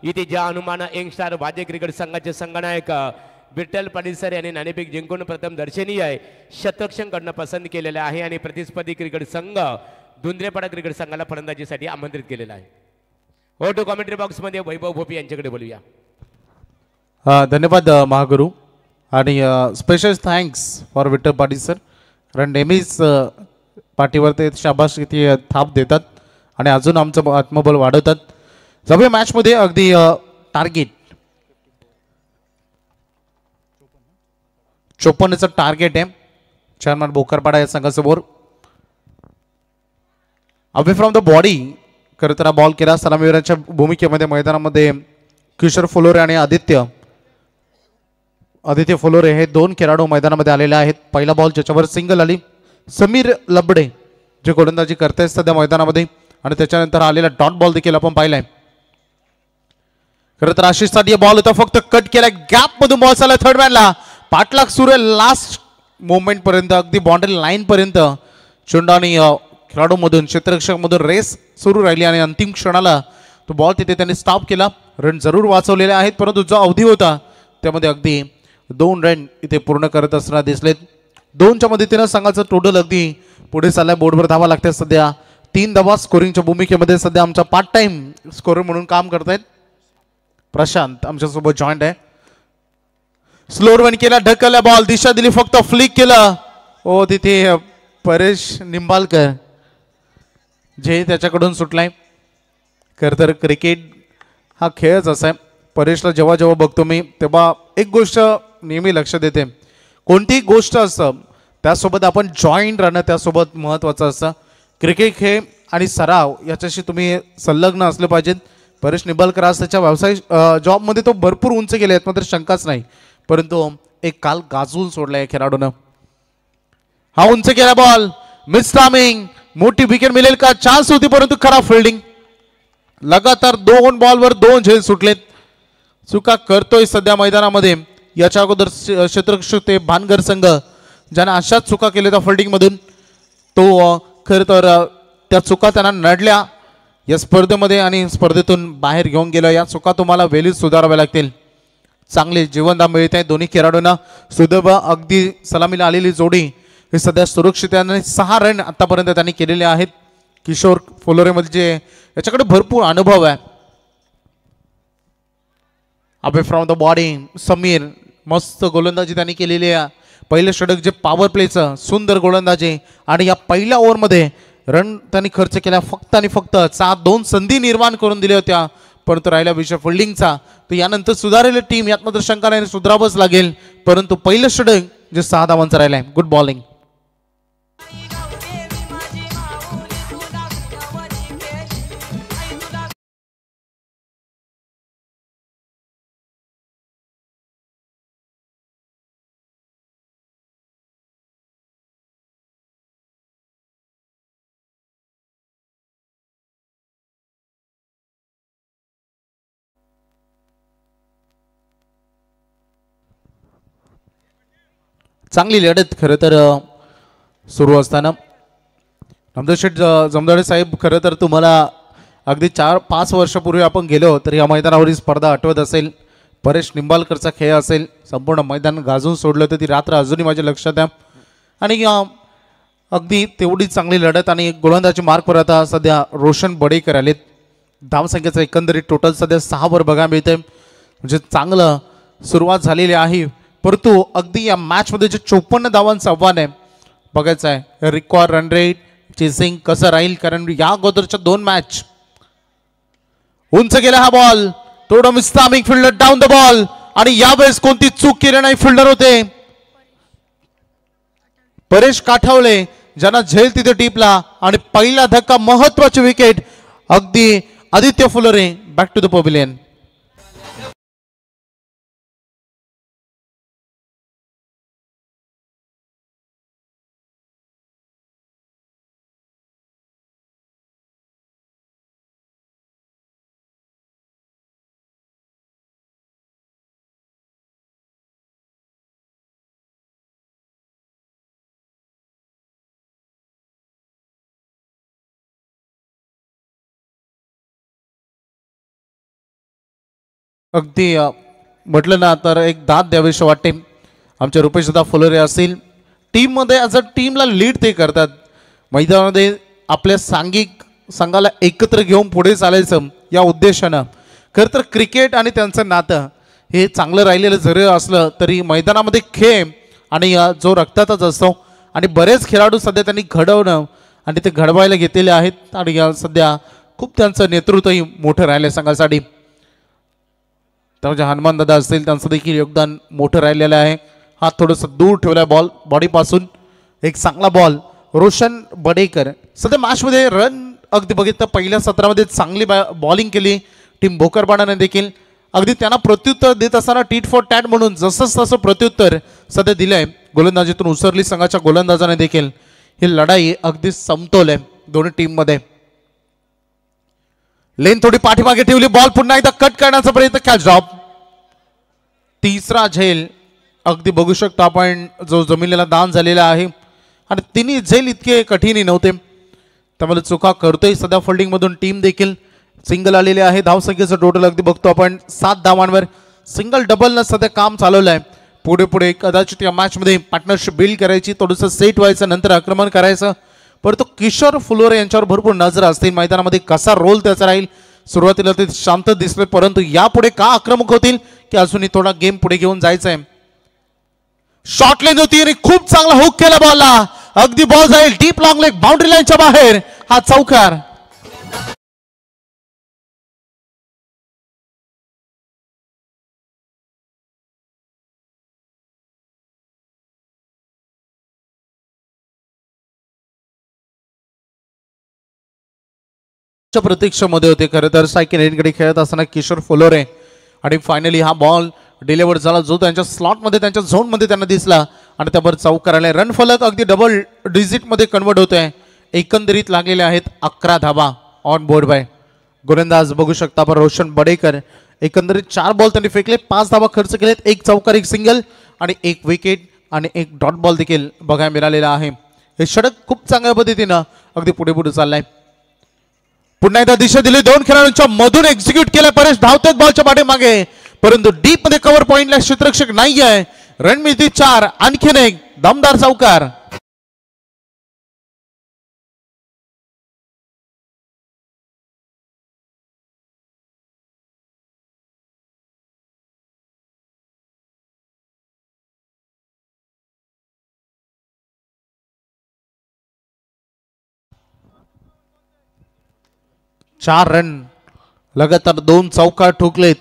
इथे ज्या हनुमान यंगस्टार वाजे क्रिकेट संघाचे संघनायक विठ्ठल पाटील सर यांनी नाणेफेक जिंकून प्रथम दर्शनीय आहे शतरक्षण करणं पसंत केलेलं आहे आणि प्रतिस्पर्धी क्रिकेट संघ धुंद्रेपाडा क्रिकेट संघाला फलंदाजीसाठी आमंत्रित केलेलं आहे. हो टू कॉमेंट्री बॉक्समध्ये वैभव भोपी यांच्याकडे बोलूया. धन्यवाद महागुरू आणि special thanks for Vitthal Patil sir, कारण नेहमीच पाठीवर ते शाबास किती थाप देतात आणि अजून आमचं आत्मबल वाढवतात. जाऊया मॅचमध्ये. अगदी टार्गेट 54चं टार्गेट आहे चेअरमॅन बोकरपाडा या संघासमोर. अवे फ्रॉम द बॉडी खरं तर बॉल केला सलामीवीराच्या भूमिकेमध्ये मैदानामध्ये किशोर फुलोरे आणि आदित्य फुलोरे हे 2 खेळाडू मैदानामध्ये आलेले आहेत. पहिला बॉल ज्याच्यावर सिंगल आली समीर लबडे जे गोलंदाजी करतायत सध्या मैदानामध्ये, आणि त्याच्यानंतर आलेला डॉट बॉल देखील आपण पाहिलाय. खरं तर आशिषसाठी बॉल होता, फक्त कट केला, गॅप मधून बॉल आला थर्ड मॅनला. पाठलाग सुरू आहे लास्ट मोमेंट पर्यंत, अगदी बाउंड्री लाईन पर्यंत चुंडा आणि खेळाडूमधून क्षेत्ररक्षकमधून रेस सुरू राहिली आणि अंतिम क्षणाला तो बॉल तिथे त्यांनी स्टॉप केला. रन जरूर वाचवलेले आहेत, परंतु जो अवधी होता त्यामध्ये अगदी 2 रन इथे पूर्ण करत असताना दिसलेत. 2च्या मदतीनं संघाचं टोटल अगदी पुढे चाललाय. बोर्डवर धावा लागतात सध्या 3 धावा. स्कोरिंगच्या भूमिकेमध्ये सध्या आमचा पार्ट टाइम स्कोरर म्हणून काम करतायत प्रशांत आमच्यासोबत जॉईंट आहे. स्लोअर वन केला, ढकलला बॉल, दिशा दिली, फक्त फ्लिक केलं. ओ तिथे परेश निंबालकर जे त्याच्याकडून सुटलाय. खरं तर क्रिकेट हा खेळच असा आहे. परेशला जेव्हा जेव्हा बघतो मी तेव्हा एक गोष्ट नेहमी लक्षात येते, कोणतीही गोष्ट असतं त्यासोबत आपण जॉईंट राहणं त्यासोबत महत्त्वाचं असतं. क्रिकेट खेळ आणि सराव याच्याशी तुम्ही संलग्न असले पाहिजेत. परेश निंबाळकर आज त्याच्या व्यवसाय जॉबमध्ये तो भरपूर उंच गेले आहेत मात्र शंकाच नाही, परंतु एक काल गाजून सोडला आहे खेळाडूनं. हा उंच केला बॉल, मिस टायमिंग, मोठी विकेट मिळेल का चान्स होती परंतु खराब फिल्डिंग. लगातार 2 बॉलवर 2 झेल सुटलेत. चुका करतोय सध्या मैदानामध्ये. याच्या अगोदर क्षेत्ररक्षक ते भानगर संघ ज्यांना अशाच चुका केल्या त्या फिल्डिंगमधून, तो खरं तर त्या चुका त्यांना नडल्या या स्पर्धेमध्ये आणि स्पर्धेतून बाहेर घेऊन गेलं. या चुका तुम्हाला वेळीच सुधाराव्या लागतील. चांगले जीवनदान मिळत आहे दोन्ही खेळाडूंना. सुदैव अगदी सलामीला आलेली जोडी हे सध्या सुरक्षित आहे. 6 रन आतापर्यंत त्यांनी केलेले आहेत. किशोर फुलोरेमध्ये याच्याकडे भरपूर अनुभव आहे. अबे फ्रॉम द बॉडी समीर, मस्त गोलंदाजी त्यांनी केलेली आहे. पहिलं षटक जे पॉवर प्लेचं सुंदर गोलंदाजी आणि या पहिल्या ओव्हरमध्ये रन त्यांनी खर्च केला फक्त आणि फक्त 2 संधी निर्माण करून दिल्या होत्या, परंतु राहिला विषय फिल्डिंगचा. तर यानंतर सुधारेल टीम यात मात्र शंका नाही, सुधारावंच लागेल. परंतु पहिलं षटक जे 6 धावांचं राहिलं आहे. Good bowling. चांगली लढत खरं तर सुरू असताना नामदेव शेठ जमदाडे साहेब, खरं तर तुम्हाला अगदी 4-5 वर्षापूर्वी आपण गेलो तर या मैदानावरील स्पर्धा आठवत असेल. परेश निंबाळकरचा खेळ असेल, संपूर्ण मैदान गाजून सोडलं तर ती रात्र अजूनही माझ्या लक्षात आहे. आणि अगदी तेवढी चांगली लढत आणि गोलंदाजी मार्कवर आता सध्या रोशन बडेकर आलेत. धावसंख्येचं एकंदरीत टोटल सध्या 6 वर बघायला मिळतंय, म्हणजे चांगलं सुरुवात झालेली आहे. परंतु अगदी या मॅचमध्ये जे 54 धावांचं आव्हान आहे बघायचं आहे. रिकॉर्ड रन रेट चेसिंग कसं राहील, कारण या अगोदरच्या 2 मॅच उंच गेला हा बॉल, थोडं मिस्टामिक फिल्डर डाऊन द बॉल आणि यावेळेस कोणती चूक केली नाही फिल्डर होते परेश काठावले, ज्यांना झेल तिथे टिपला आणि पहिला धक्का महत्वाची विकेट अगदी Aditya Phulore back to the pavilion. अगदी म्हटलं ना तर एक दाद द्यावीशी वाटते. आमचे रुपेशदा फुलोरे असतील टीममध्ये ॲज अ टीमला लीड ते करतात. मैदानामध्ये आपल्या सांघिक संघाला एकत्र घेऊन पुढे चालायचं या उद्देशानं. खरं तर क्रिकेट आणि त्यांचं नातं हे चांगलं राहिलेलं जरी असलं तरी मैदानामध्ये खेळ आणि जो रक्तातच असतो आणि बरेच खेळाडू सध्या त्यांनी घडवणं आणि ते घडवायला घेतलेले आहेत आणि सध्या खूप त्यांचं नेतृत्वही मोठं राहिलं संघासाठी. त्यामध्ये हनुमान दादा असतील त्यांचं देखील योगदान मोठं राहिलेलं आहे. हात थोडंसं दूर ठेवला बॉल बॉडीपासून, एक चांगला बॉल रोशन बडेकर. सध्या मॅचमध्ये रन अगदी बघितलं पहिल्या सत्रामध्ये चांगली बॉलिंग केली टीम भोकरबाडाने देखील. अगदी त्यांना प्रत्युत्तर देत असताना टीट फॉर टॅट म्हणून जसंच तसं प्रत्युत्तर सध्या दिलंय. गोलंदाजीतून उसरली संघाच्या गोलंदाजाने देखील ही लढाई अगदी समतोल आहे दोन्ही टीममध्ये. लेन थोडी पाठीमागे ठेवली, बॉल पुन्हा एकदा कट करण्याचा प्रयत्न, कॅच ड्रॉप. तिसरा झेल अगदी बघू शकतो आपण जो जमिनीला दान झालेला आहे आणि तिन्ही झेल इतके कठीणही नव्हते. त्यामुळे चुका करतोय सध्या फिल्डिंगमधून टीम देखील. सिंगल आलेले आहे. धावसंख्येचं टोटल अगदी बघतो आपण 7 धावांवर. सिंगल डबलनं सध्या काम चालवलं आहे. पुढे पुढे कदाचित या मॅचमध्ये पार्टनरशिप बिल्ड करायची, थोडंसं सेट व्हायचं, नंतर आक्रमण करायचं. परंतु किशोर फुलोरे यांच्यावर भरपूर नजर असतील. मैदानामध्ये कसा रोल त्याचा राहील. सुरुवातीला ते शांत दिसले परंतु यापुढे का आक्रमक होतील की अजूनही थोडा गेम पुढे घेऊन जायचं आहे. शॉर्ट लेन होती आणि खूप चांगला हुक केला बॉलला. अगदी बॉल जाईल डीप लॉंग लेग बाउंड्री लाईनच्या बाहेर. हा चौकार. प्रतीक्षेमध्ये होते. खरं तर सायकल रेनकडे खेळत असताना किशोर फुलोरे आणि फायनली हा बॉल डिलिव्हर झाला जो त्यांच्या स्लॉटमध्ये त्यांच्या झोनमध्ये त्यांना दिसला आणि त्यावर चौक करायला रन फलक अगदी डबल डिजिटमध्ये कन्वर्ट होत आहे. एकंदरीत लागलेले आहेत 11 धाबा ऑन बोर्ड बाय गोलंदाज बघू शकता आपण रोशन बडेकर. एकंदरीत 4 बॉल त्यांनी फेकले, 5 धाबा खर्च केलेत, 1 चौकार 1 सिंगल आणि 1 विकेट आणि 1 डॉट बॉल देखील बघायला मिळालेला आहे. हे षटक खूप चांगल्या पद्धतीनं अगदी पुढे पुढे चाललंय. पुन्हा एकदा दिशा दिली 2 खेळाडूंच्या मधून एक्झिक्यूट केलं. परेश धावतात बॉलच्या पाठीमागे परंतु डीप मध्ये कव्हर पॉइंटला क्षेत्ररक्षक नाही आहे. रणमिती 4 आणखीन एक दमदार चौकार. चार रन लगातार 2 चौकार ठोकलेत.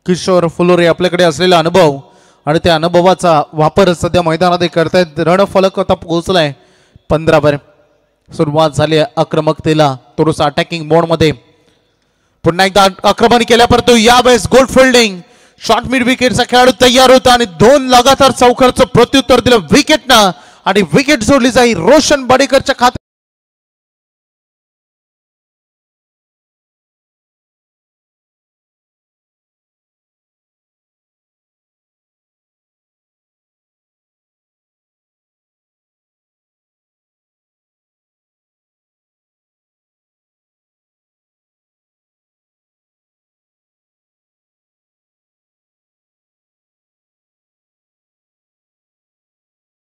किशोर फुलोरे आपल्याकडे असलेला अनुभव आणि त्या अनुभवाचा वापर सध्या मैदानात करतायत. रणफलक आता पोहोचलाय 15 वर. सुरुवात झाली आक्रमकतेला थोडंसं अटॅकिंग मोडमध्ये. पुन्हा एकदा आक्रमण केल्यापर्यंत यावेळेस गोल्ड फिल्डिंग शॉर्ट मिड विकेटचा खेळाडू तयार होता आणि 2 लगातार चौकारचं प्रत्युत्तर दिलं विकेटनं आणि विकेट जोडली जाईल रोशन बडेकरच्या खात्यात.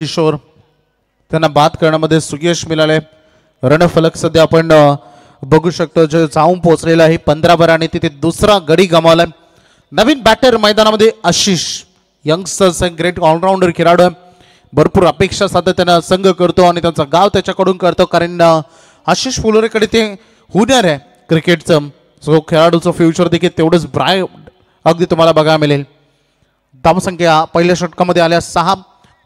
किशोर त्यांना बाद करण्यामध्ये सुयश मिळाले. रणफलक सध्या आपण बघू शकतो जे जाऊन पोहोचलेला आहे 15 वर आणि तिथे दुसरा गडी गमावला. नवीन बॅटर मैदानामध्ये आशिष यंगस्टर्स ग्रेट ऑलराऊंडर खेळाडू भरपूर अपेक्षा सातत्याने संघ करतो आणि त्यांचा गाव त्याच्याकडून करतो कारण आशिष फुलोरेकडे ते होणार आहे क्रिकेटचं. सो खेळाडूचं फ्युचर देखील तेवढंच ब्राईट अगदी तुम्हाला बघायला मिळेल. धावसंख्या पहिल्या षटकामध्ये आल्या 6,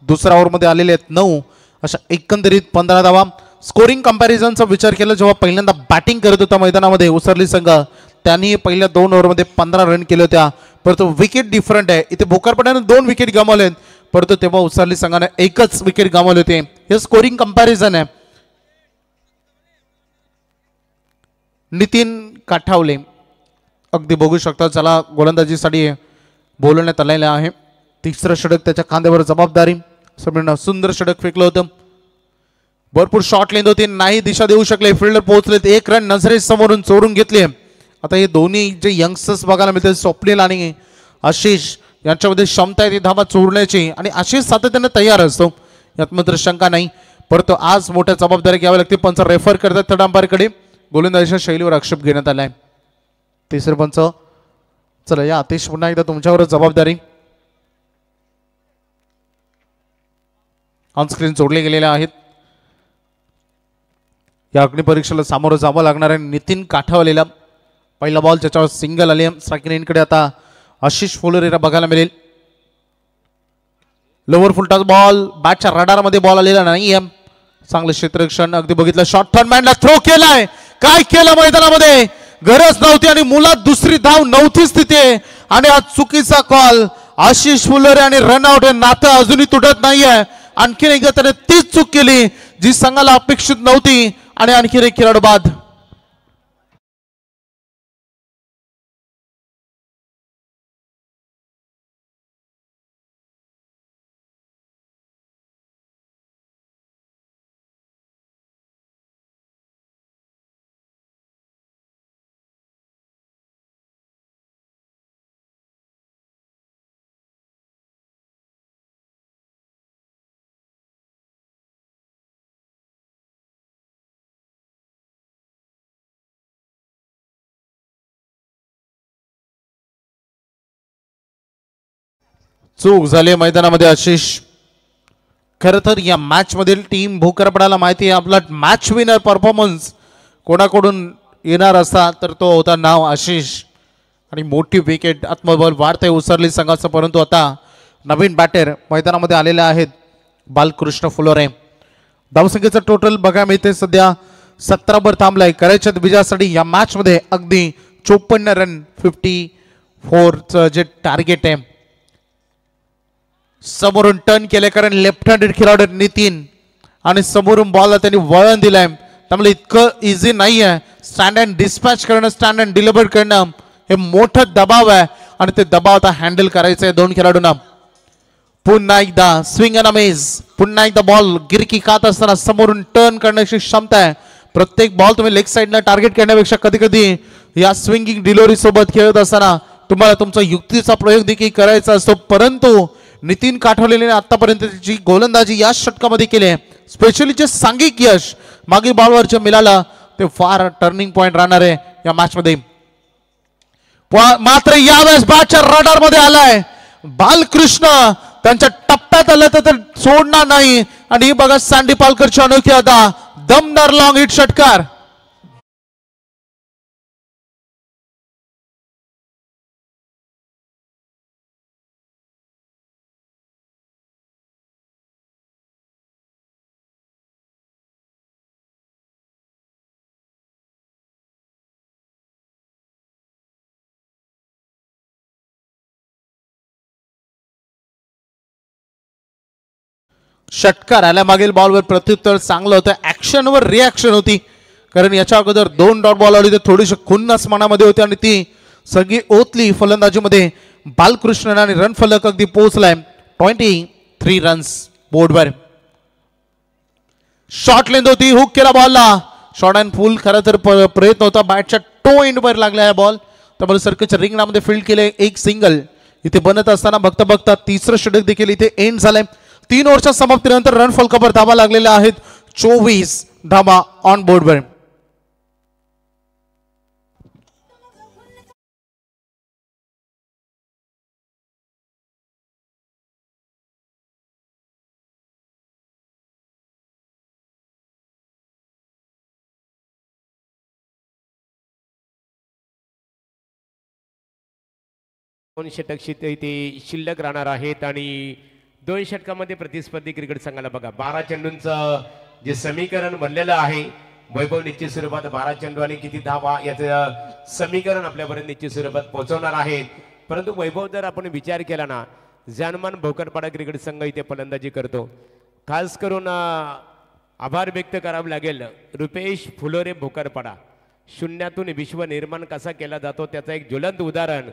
दुसऱ्या ओव्हरमध्ये आलेले आहेत 9, अशा एकंदरीत 15 धावा. स्कोरिंग कंपॅरिझनचा विचार केला जेव्हा पहिल्यांदा बॅटिंग करत होता मैदानामध्ये उसरली संघ त्यांनी पहिल्या 2 ओव्हरमध्ये 15 रन केले होत्या. परंतु विकेट डिफरंट आहे. इथे भोकरपट्याने 2 विकेट गमावलेत परंतु तेव्हा उसरली संघाने 1च विकेट गमावले होते. हे स्कोरिंग कंपॅरिझन आहे. नितीन काठावले अगदी बघू शकता ज्याला गोलंदाजीसाठी बोलवण्यात आलेलं आहे. तिसरं षटक त्याच्या खांद्यावर जबाबदारी. समीरनं सुंदर षटक फेकलं होतं. भरपूर शॉट लेंथ होती नाही दिशा देऊ शकले. फिल्डर पोहोचलेत 1 रन नजरे समोरून चोरून घेतले. आता हे दोन्ही जे यंगस्टर्स बघायला मिळते स्वप्नील आणि आशिष यांच्यामध्ये क्षमता आहे ती धावा चोरण्याची आणि आशिष सातत्याने तयार असतो यात मात्र शंका नाही. परंतु आज मोठ्या जबाबदारी घ्यावी लागते. पंच रेफर करतात थर्ड अंपायरकडे. गोलंदाजीच्या शैलीवर आक्षेप घेण्यात आलाय. तिसरे पंच चला या आतिश पुन्हा एकदा तुमच्यावर जबाबदारी. ऑनस्क्रीन जोडले गेलेले आहेत. या अग्निपरीक्षेला सामोरं जावं लागणार आहे. नितीन काठावलेला पहिला बॉल त्याच्यावर सिंगल आली. स्ट्राईक आता आशिष फुलोरेला बघायला मिळेल. लोअर फुलटाच बॉल बॅटच्या रडारमध्ये बॉल आलेला नाही. चांगलं क्षेत्ररक्षण अगदी बघितलं. शॉर्ट थर्डमॅनला थ्रो केलाय. काय केलं मैदानामध्ये गरज नव्हती आणि मुलात दुसरी धाव नव्हती स्थिती आहे आणि आज चुकीचा कॉल. आशिष फुलोरे आणि रनआउट हे नातं अजूनही तुटत नाहीये. आणखीन एकदा त्याने तीच चूक केली जी संघाला अपेक्षित नव्हती आणि आणखीन एक खेळाडू बाद. चूक झाली मैदानामध्ये आशिष. खरं तर या मॅच मधील टीम भोकरपडाला माहिती आहे आपला मॅच विनर परफॉर्मन्स कोणाकडून येणार असता तर तो होता नाव आशिष आणि मोठी विकेट आत्मबल वाढते उसरली संघाचं. परंतु आता नवीन बॅटर मैदानामध्ये आलेले आहेत बालकृष्ण फुलोरे. धावसंख्येचं टोटल बघा मिळते सध्या 17 वर थांबलाय. करायच्या विजयासाठी या मॅच मध्ये अगदी 54 रन 54 जे टार्गेट आहे. समोरून टर्न केले कारण लेफ्ट हँडेड खेळाडू नितीन आणि समोरून बॉलला त्यांनी वळण दिलंय. त्यामुळे इतकं इझी नाही आहे स्टँड अँड डिस्पॅच करणं, स्टँड अँड डिलिव्हर करणं. हे मोठं दबाव आहे आणि ते दबाव आता हँडल करायचं आहे दोन खेळाडूंना. पुन्हा एकदा स्विंग अँड अमेज. पुन्हा एकदा बॉल गिरकी खात असताना समोरून टर्न करण्याची क्षमता आहे. प्रत्येक बॉल तुम्ही लेग साईडला टार्गेट करण्यापेक्षा कधी कधी या स्विंगिंग डिलिव्हरी सोबत खेळत असताना तुम्हाला तुमचा युक्तीचा प्रयोग देखील करायचा असतो. परंतु नितीन काठवलेने आतापर्यंत जी गोलंदाजी या षटकामध्ये केली आहे, स्पेशली जे सांघिक यश मागील बॉलवरचे मिळालं ते फार टर्निंग पॉइंट राहणार आहे या मॅच मध्ये. मात्र यावेळेस बॅटच्या रडार मध्ये आलाय बालकृष्ण. त्यांच्या टप्प्यात आलं तर सोडणार नाही. आणि ही बघा सँडी पालकरची अनोखी अदा, दमदार लॉंग हिट षटकार. षटकार आल्या मागील बॉलवर प्रत्युत्तर चांगलं होतं. ऍक्शनवर रिॲक्शन होती कारण याच्या अगोदर 2 डॉट बॉल आली ते थोडीशी खुन्नस मनामध्ये होती आणि ती सगळी ओतली फलंदाजीमध्ये. बालकृष्ण आणि रन फलक अगदी पोहोचलाय 23 रन्स बोर्डवर. शॉर्ट लेंथ होती, हुक केला बॉलला. शॉर्ट अँड फुल खरं तर प्रयत्न होता. बॅटच्या टो एंडवर लागला हा बॉल. त्यामुळे सर्कलच्या रिंगणामध्ये फील्ड केले. एक सिंगल इथे बनत असताना बघता बघता तिसरं षटक देखील इथे एंड झालंय. 3 ओव्हरच्या समाप्तीनंतर रन फलकावर धावा लागलेल्या आहेत 24 धावा ऑन बोर्डवर. दोन षटक इथे शिल्लक राहणार आहेत आणि 2 षटकामध्ये प्रतिस्पर्धी क्रिकेट संघाला बघा 12 चेंडूंचं जे समीकरण बनलेलं आहे. वैभव निश्चित स्वरूपात 12 चेंडू आणि किती धावा याचं समीकरण आपल्यापर्यंत निश्चित स्वरूपात पोहोचवणार आहेत. परंतु वैभव जर आपण विचार केला ना, जानमान भोकरपाडा क्रिकेट संघ इथे फलंदाजी करतो. खास करून आभार व्यक्त करावं लागेल रुपेश फुलोरे भोकरपाडा. शून्यातून विश्व निर्माण कसा केला जातो त्याचं एक ज्वलंत उदाहरण.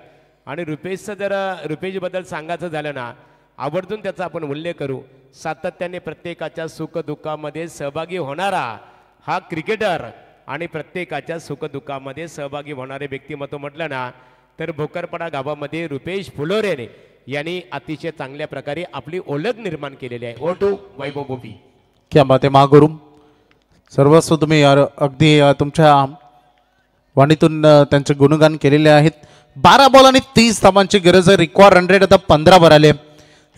आणि रुपेशचं जर रुपेशबद्दल सांगायचं झालं ना, आवर्जून त्याचा आपण उल्लेख करू. सातत्याने प्रत्येकाच्या सुखदुःखामध्ये सहभागी होणारा हा क्रिकेटर आणि प्रत्येकाच्या सुखदुःखामध्ये सहभागी होणारे व्यक्तिमत्व म्हटलं ना तर भोकरपाडा गावामध्ये रुपेश फुलोरेने यांनी अतिशय चांगल्या प्रकारे आपली ओळख निर्माण केलेली आहे. ओटू वैभव बोपी. क्या बात आहे महागुरु. सर्वस्व तुम्ही अगदी तुमच्या वाणीतून त्यांचे गुणगान केलेले आहेत. 12 बॉल आणि 30 धावांची गरज आहे. रिक्वायर रन रेट आता 15 वर आले.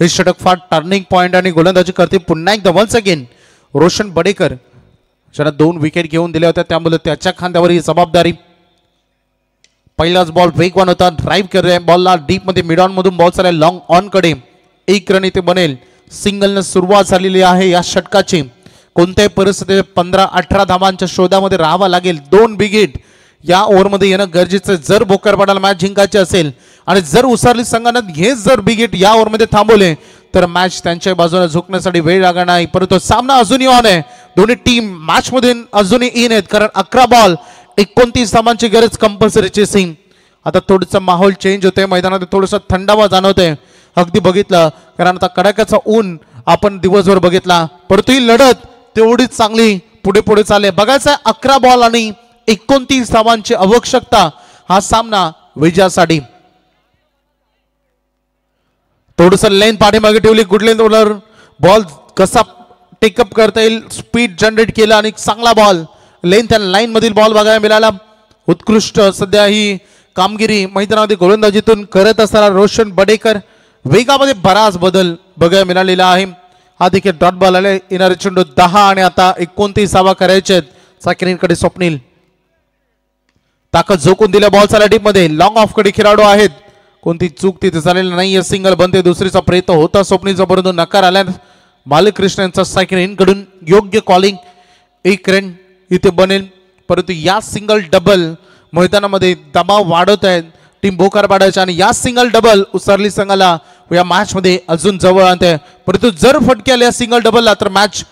हे षटक फार टर्निंग पॉइंट आणि गोलंदाजी करते पुन्हा एकदा वन्स अगेन रोशन बडेकर ज्यांना 2 विकेट घेऊन दिल्या होत्या त्यामुळे त्याच्या खांद्यावर ही जबाबदारी. पहिलाच बॉल वेगवान होता. ड्राईव्ह करतोय बॉलला डीप मध्ये मिड ऑन मधून बॉल चालला लॉंग ऑन कडे. 1 रन इथे बनेल. सिंगलनं सुरुवात झालेली आहे या षटकाची. कोणत्याही परिस्थितीत 15-18 धावांच्या शोधामध्ये राहावा लागेल. 2 बिग हिट या ओव्हरमध्ये येणं गरजेचं. जर भोकरपाडाला मॅच जिंकायची असेल आणि जर उसारली संघानं हे जर बिग हिट या ओव्हरमध्ये थांबवले तर मॅच त्यांच्या बाजूने झुकण्यासाठी वेळ लागणार नाही. परंतु सामना अजूनही ऑन आहे. दोन्ही टीम मॅच मध्ये अजूनही इन आहेत कारण 11 बॉल 29 धावांची गरज कंपल्सरी चेसिंग. आता थोडंसं माहोल चेंज होतोय. मैदानात थोडंसं थंडावा जाणवतोय. अगदी बघितलं कारण आता कडाक्याचा ऊन आपण दिवसभर बघितला परंतु ही लढत तेवढीच चांगली पुढे पुढे चालले. बघायचं 11 बॉल आणि 29 धावांची आवश्यकता हा सामना विजयासाठी. थोडस लेंथ पाठीमागे ठेवली. गुड लेंथ ओलर बॉल कसा टेकअप करता येईल स्पीड जनरेट केला आणि चांगला बॉल लेंथ अँड लाईन मधील बॉल बघायला मिळाला. उत्कृष्ट सध्या ही कामगिरी मैदानामध्ये गोलंदाजीतून करत असताना रोशन बडेकर. वेगामध्ये बराच बदल बघायला मिळालेला आहे. हा देखील डॉट बॉल आले. येणारे चेंडू 10 आणि आता 29 धावा करायचे आहेत. साकिरींकडे स्वप्नील ताकद झोकून दिल्या बॉल चालला डीप मध्ये. लॉंग ऑफ कडे खेळाडू आहेत. कोणती चूक तिथे झालेली नाहीये. सिंगल बनते. दुसरीचा प्रयत्न होता स्वप्नीलचा परंतु नकार आल्या. बालकृष्ण यांचा सायकल इनकडून योग्य कॉलिंग. 1 रन इथे बनेल, परंतु या सिंगल डबल मैदानामध्ये दबाव वाढवत आहेत टीम भोकरपाड्याच्या आणि या सिंगल डबल उसरली संघाला या मॅच मध्ये अजून जवळ आणते. परंतु जर फटके आले या सिंगल डबलला तर मॅच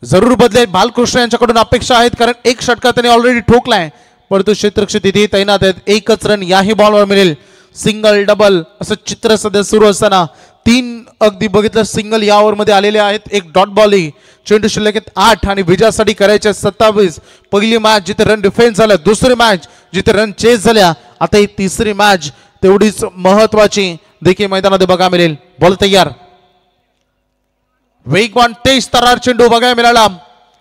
जरूर बदलेल. बालकृष्ण यांच्याकडून अपेक्षा आहेत, कारण एक षटकार त्यांनी ऑलरेडी ठोकलाय, परंतु क्षेत्ररक्षक तिथे तैनात आहेत. एकच रन याही बॉलवर मिळेल. सिंगल डबल असं चित्र सध्या सुरू असताना 3 अगदी बघितलं सिंगल या ओव्हर मध्ये आलेले आहेत. एक डॉट बॉलिंग, चेंडू शिल्लक 8 आणि विजयासाठी करायचे 27. पहिली मॅच जिथे रन डिफेन्स झाला, दुसरी मॅच जिथे रन चेस झाल्या, आता ही तिसरी मॅच तेवढीच महत्वाची देखील मैदानामध्ये बघायला मिळेल. बॉल तयार, वेगवान तेज तरार चेंडू बघायला मिळाला.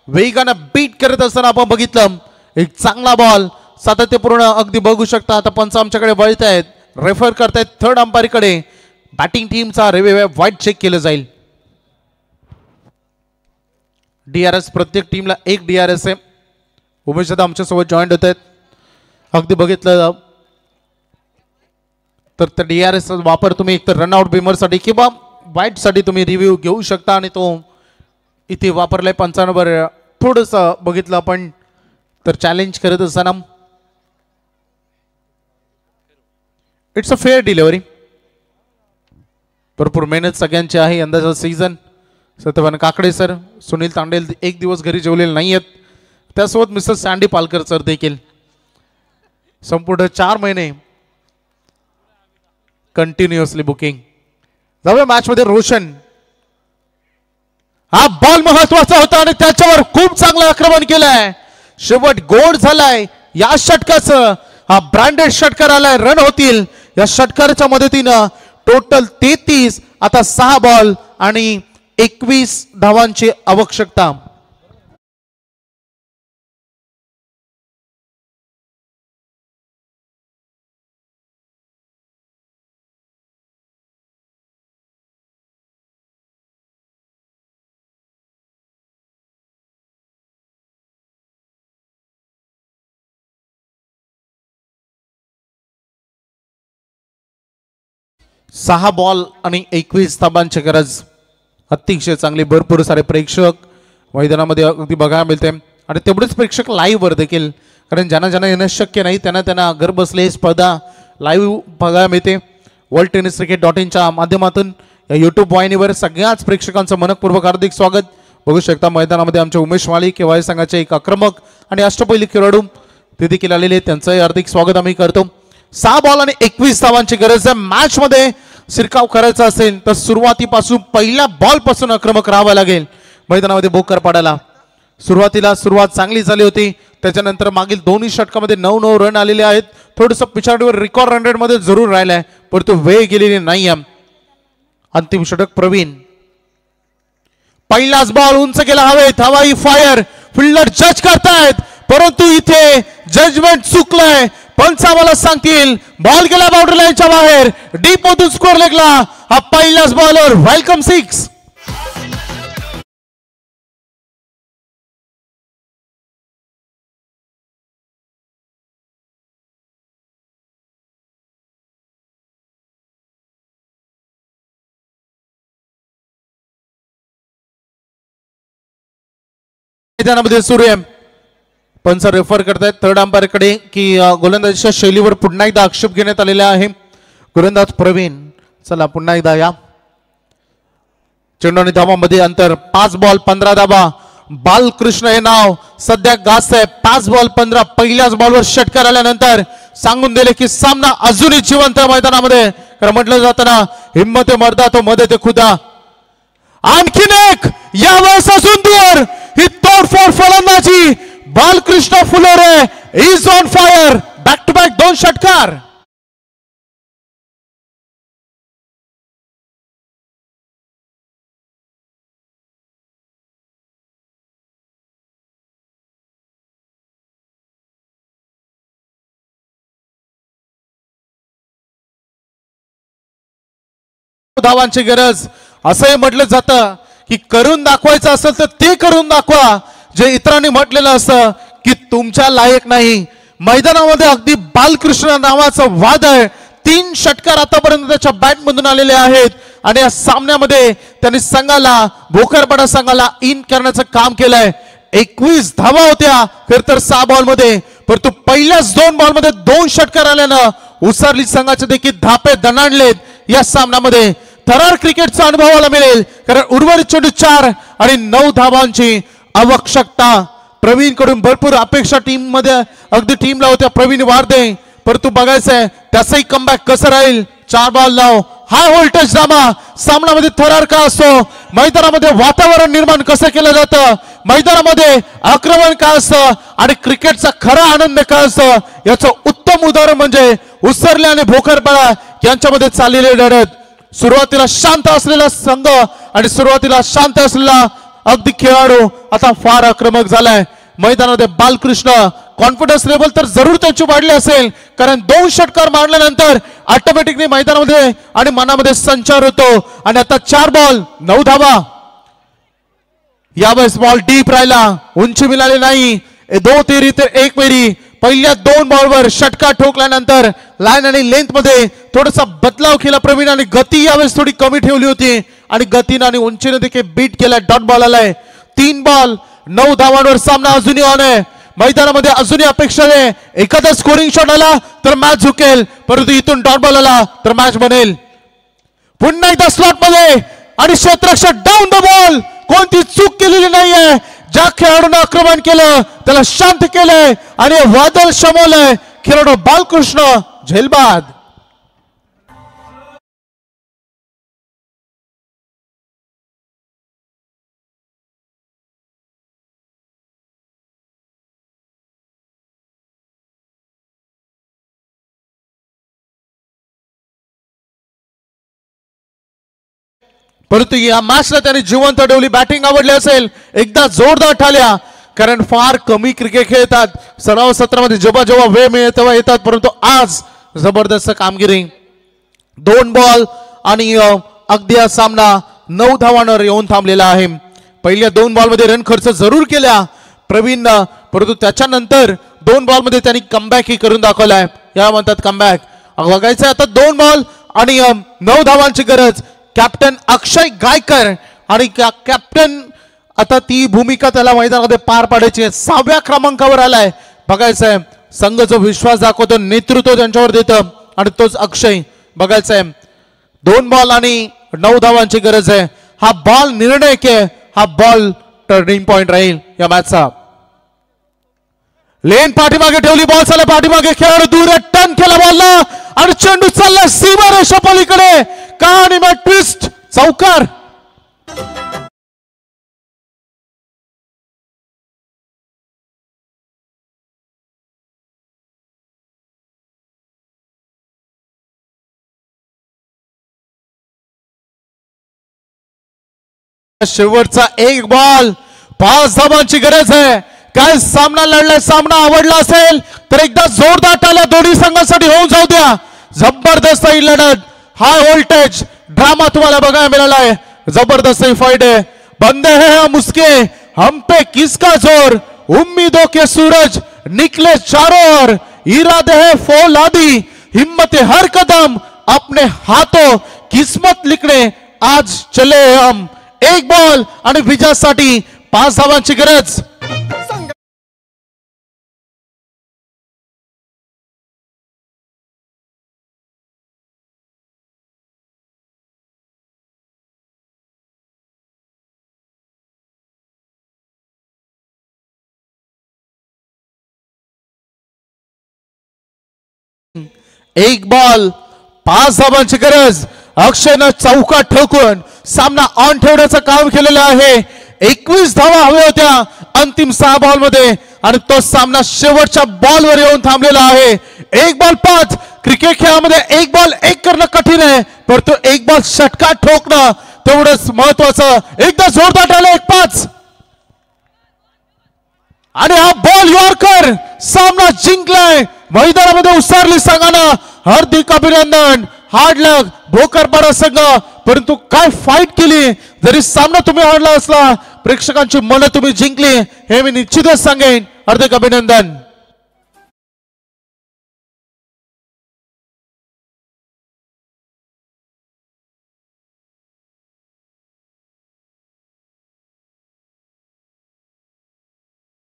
वेगानं बीट करत असताना आपण बघितलं एक चांगला बॉल सातत्यपूर्ण अगदी बघू शकता. आता पंच आमच्याकडे वळत आहेत, रेफर करतायत थर्ड अंपायर कडे. बॅटिंग टीमचा रेव्हे वाईट चेक केलं जाईल. DRS प्रत्येक टीमला एक DRS आहे. उमेश दादा आमच्या सोबत जॉईंट होत आहेत. अगदी बघितलं तर त्या DRS वापर तुम्ही एकतर रनआउट बिमरसाठी किंवा वाईट साठी तुम्ही रिव्ह्यू घेऊ शकता आणि तो इथे वापरलाय पंचांवर. थोडस बघितलं आपण तर चॅलेंज करत असताना इट्स अ फेअर डिलिव्हरी. भरपूर मेहनत सगळ्यांची आहे यंदाचा सीझन. सत्यवान काकडे सर, सुनील तांडेल एक दिवस घरी जेवलेले नाही आहेत, त्यासोबत मिस्टर सँडी पालकर सर देखील संपूर्ण 4 महिने कंटिन्युअसली बुकिंग. जाऊया मॅच मध्ये. रोशन, हा बॉल महत्वाचा होता आणि त्याच्यावर खूप चांगलं आक्रमण केलंय. शेवट गोड झालाय या षटकाचं. हा ब्रँडेड षटकार आलाय, रन होतील या षटकाराच्या मदतीनं. टोटल 33, आता 6 बॉल आणि 21 धावांची आवश्यकता. सहा बॉल आणि 21 धाबांची गरज. अतिशय चांगली, भरपूर सारे प्रेक्षक मैदानामध्ये अगदी बघायला मिळते आणि तेवढेच प्रेक्षक लाईव्ह वर देखील, कारण ज्यांना ज्यांना येणं शक्य नाही त्यांना घर बसले स्पर्धा लाईव्ह बघायला मिळते. worldtenniscricket.in माध्यमातून या युट्यूब वाहिनीवर सगळ्याच प्रेक्षकांचं मनपूर्वक हार्दिक स्वागत. बघू शकता मैदानामध्ये आमचे उमेश माळी केवाय संघाचे एक आक्रमक आणि अष्टपैलू खेळाडू ते देखील आलेले, त्यांचंही हार्दिक स्वागत आम्ही करतो. 6 बॉल आणि 21 धावांची गरज आहे. मॅच मध्ये शिरकाव करायचा असेल तर सुरुवातीपासून पहिल्या बॉल पासून आक्रमक राहावं लागेल मैदानामध्ये भोकरपाड्याला. सुरुवात चांगली झाली होती, त्याच्यानंतर मागील दोन्ही षटकामध्ये 9 रन आलेले आहेत. थोडंसं पिछाडीवर रेकॉर्ड रन रेट मध्ये जरूर राहिलाय, परंतु वेळ गेलेली नाही. अंतिम षटक प्रवीण, पहिलाच बॉल उंच केला हवेत, हवाई फायर, फिल्डर जज करतायत, परंतु इथे जजमेंट चुकलंय. पंच आम्हाला सांगतील बॉल गेला बाउंड्री लाईनच्या बाहेर, डीप मधून स्कोर लेगला. हा पहिलाच बॉलर, वेलकम 6. मैदानामध्ये सुरू आहे. पंच रेफर करतायत थर्ड अंपायर कडे की गोलंदाजीच्या शैलीवर पुन्हा एकदा आक्षेप घेण्यात आलेला आहे. गोलंदाज प्रवीण, चला पुन्हा एकदा या. चेंडू आणि धावांमध्ये अंतर 5 बॉल 15 धावा. बालकृष्ण हे नाव सध्या गाजत आहे. 5 बॉल 15. पहिल्याच बॉलवर षटकार आल्यानंतर सांगून दिले की सामना अजूनही जिवंत मैदानामध्ये. कारण म्हटलं जातं ना, हिम्मत मर्दा तो मदत खुदा. आणखीन एक यावेळेस अजून दूर ही तोडफोड फलंदाजी. Balkrishna Phulore is on fire. Back to back 2 षटकार. धावांची गरज. असंही म्हटलं जातं की करून दाखवायचं असेल तर ते करून दाखवा जे इतरांनी म्हटलेलं असतं की तुमच्या लायक नाही. मैदानामध्ये अगदी बालकृष्ण नावाचा वाद आहे. 3 षटकार आतापर्यंत त्याच्या बॅट मधून आलेले आहेत आणि या सामन्यामध्ये त्यांनी संघाला भोकरपाडा संघाला इन करण्याचं काम केलंय. 21 धावा होत्या खर तर 6 बॉल मध्ये, परंतु पहिल्याच 2 बॉल मध्ये 2 षटकार आल्यानं उसारली संघाचे देखील धापे दणाणलेत या सामन्यामध्ये. थरार क्रिकेटचा अनुभवाला मिळेल कारण उर्वरित चेंडू 4 आणि 9 धावांची आवश्यकता. प्रवीण कडून भरपूर अपेक्षा टीम मध्ये अगदी टीमला होत्या प्रवीण वारदे, परंतु बघायचंय त्याचंही कमबॅक कसं राहील. 4 बॉल लाव हाय व्होल्टेज ड्रामा सामन्यामध्ये थरार का असतो, मैदानामध्ये वातावरण निर्माण कसं केलं जातं, मैदानामध्ये आक्रमण काय असतं आणि क्रिकेटचा खरा आनंद काय असतं याचं उत्तम उदाहरण म्हणजे उसरले आणि भोकरपाडा यांच्यामध्ये चाललेली लढत. सुरुवातीला शांत असलेला संघ आणि सुरुवातीला शांत असलेला अगदी खेळाडू आता फार आक्रमक झालाय. मैदानामध्ये बालकृष्ण कॉन्फिडन्स लेवल तर जरूर त्यांची वाढली असेल कारण 2 षटकार मारल्यानंतर ऑटोमॅटिकली मैदानामध्ये आणि मनामध्ये संचार होतो. आणि आता 4 बॉल 9 धावा. यावेळेस बॉल डीप राहिला, उंची मिळाली नाही. 2 तेरी तर 1 मेरी. पहिल्या 2 बॉलवर षटकार ठोकल्यानंतर लाईन आणि लेंथ मध्ये थोडासा बदलाव केला प्रवीण आणि गती यावेळेस थोडी कमी ठेवली होती आणि गतीने आणि उंचीने देखील बीट केला. डॉट बॉल आलाय. 3 बॉल 9 धावांवर सामना अजूनही ऑन आहे. मैदानामध्ये अजूनही अपेक्षा आहे एखादा स्कोरिंग शॉट आला तर मॅच झुकेल, परंतु इथून डॉट बॉल आला तर मॅच बनेल. पुन्हा एकदा स्लॉट मध्ये आणि क्षेत्ररक्षक डाऊन द बॉल. कोणती चूक केलेली नाहीये. ज्या खेळाडूने आक्रमण केलं त्याला शांत केलंय आणि वादळ शमवलंय खेळाडू बालकृष्ण झेलबाद. परंतु या मॅचला त्याने जिवंत ठेवली. बॅटिंग आवडली असेल, एकदा जोरदार ठाल्या कारण फार कमी क्रिकेट खेळतात. सराव सत्रामध्ये जेव्हा जेव्हा वेळ मिळेल तेव्हा येतात, परंतु आज जबरदस्त कामगिरी. 2 बॉल आणि अगदी हा सामना 9 धावांवर येऊन थांबलेला आहे. पहिल्या 2 बॉल मध्ये रन खर्च जरूर केल्या प्रवीण, परंतु त्याच्यानंतर 2 बॉल मध्ये त्यांनी कमबॅक करून दाखवलाय. या म्हणतात कमबॅक. बघायचं आता 2 बॉल आणि 9 धावांची गरज. कॅप्टन अक्षय गायकर आणि कॅप्टन आता ती भूमिका त्याला मैदानामध्ये पार पाडायची आहे. 6व्या क्रमांकावर आलाय. बघायचंय संघ जो विश्वास दाखवतो, नेतृत्व त्यांच्यावर देतं आणि तोच अक्षय. बघायचंय 2 बॉल आणि 9 धावांची गरज आहे. हा बॉल निर्णायक आहे. हा बॉल टर्निंग पॉइंट राहील या मॅचचा. लेन पाठीमागे ठेवली, बॉल चालला पाठीमागे, खेळाडू दूर टर्न केला बॉलला आणि चेंडू चालला सीमा रेषा पलीकडे. कहाणी में ट्विस्ट चौकार. शेवटचा 1 बॉल 5 धावांची गरज आहे. काय सामना लढलाय, सामना आवडला असेल तर एकदा जोरदार टाळ्या दोन्ही संघांसाठी होऊन जाऊ द्या. जबरदस्त ही लढत, हाय व्होल्टेज ड्रामा तुम्हाला बघायला मिळाला आहे. जबरदस्त फाइट है. बंदे हैं हम उसके, हम पे किसका जोर, उम्मीदों के सूरज निकले चारों ओर, इरादे है फौलादी, हिम्मत है हर कदम, अपने हाथों किस्मत लिखने आज चले हम. 1 बॉल आणि विजयासाठी 5 धावांची गरज. एक बॉल 5 धावांची गरज. अक्षयनं चौका ठोकून सामना ऑन ठेवण्याचं काम केलेलं आहे. 21 धावा हव्या होत्या अंतिम 6 बॉल मध्ये आणि तो सामना शेवटच्या बॉलवर येऊन थांबलेला आहे. 1 बॉल 5. क्रिकेट खेळामध्ये 1 बॉल 1 करणं कठीण आहे, परंतु 1 बॉल षटकार ठोकणं तेवढंच महत्वाचं. एकदा जोरदार टाळ्या. 1-5 आणि हा बॉल यॉर्कर. सामना जिंकलाय. मैदानामध्ये उसारली संघानं. हार्दिक अभिनंदन. हार्ड लक भोकरपाडा संघ, परंतु काय फाईट केली. जरी सामना तुम्ही हारला असला, प्रेक्षकांची मनं तुम्ही जिंकली हे मी निश्चितच सांगेन. हार्दिक अभिनंदन.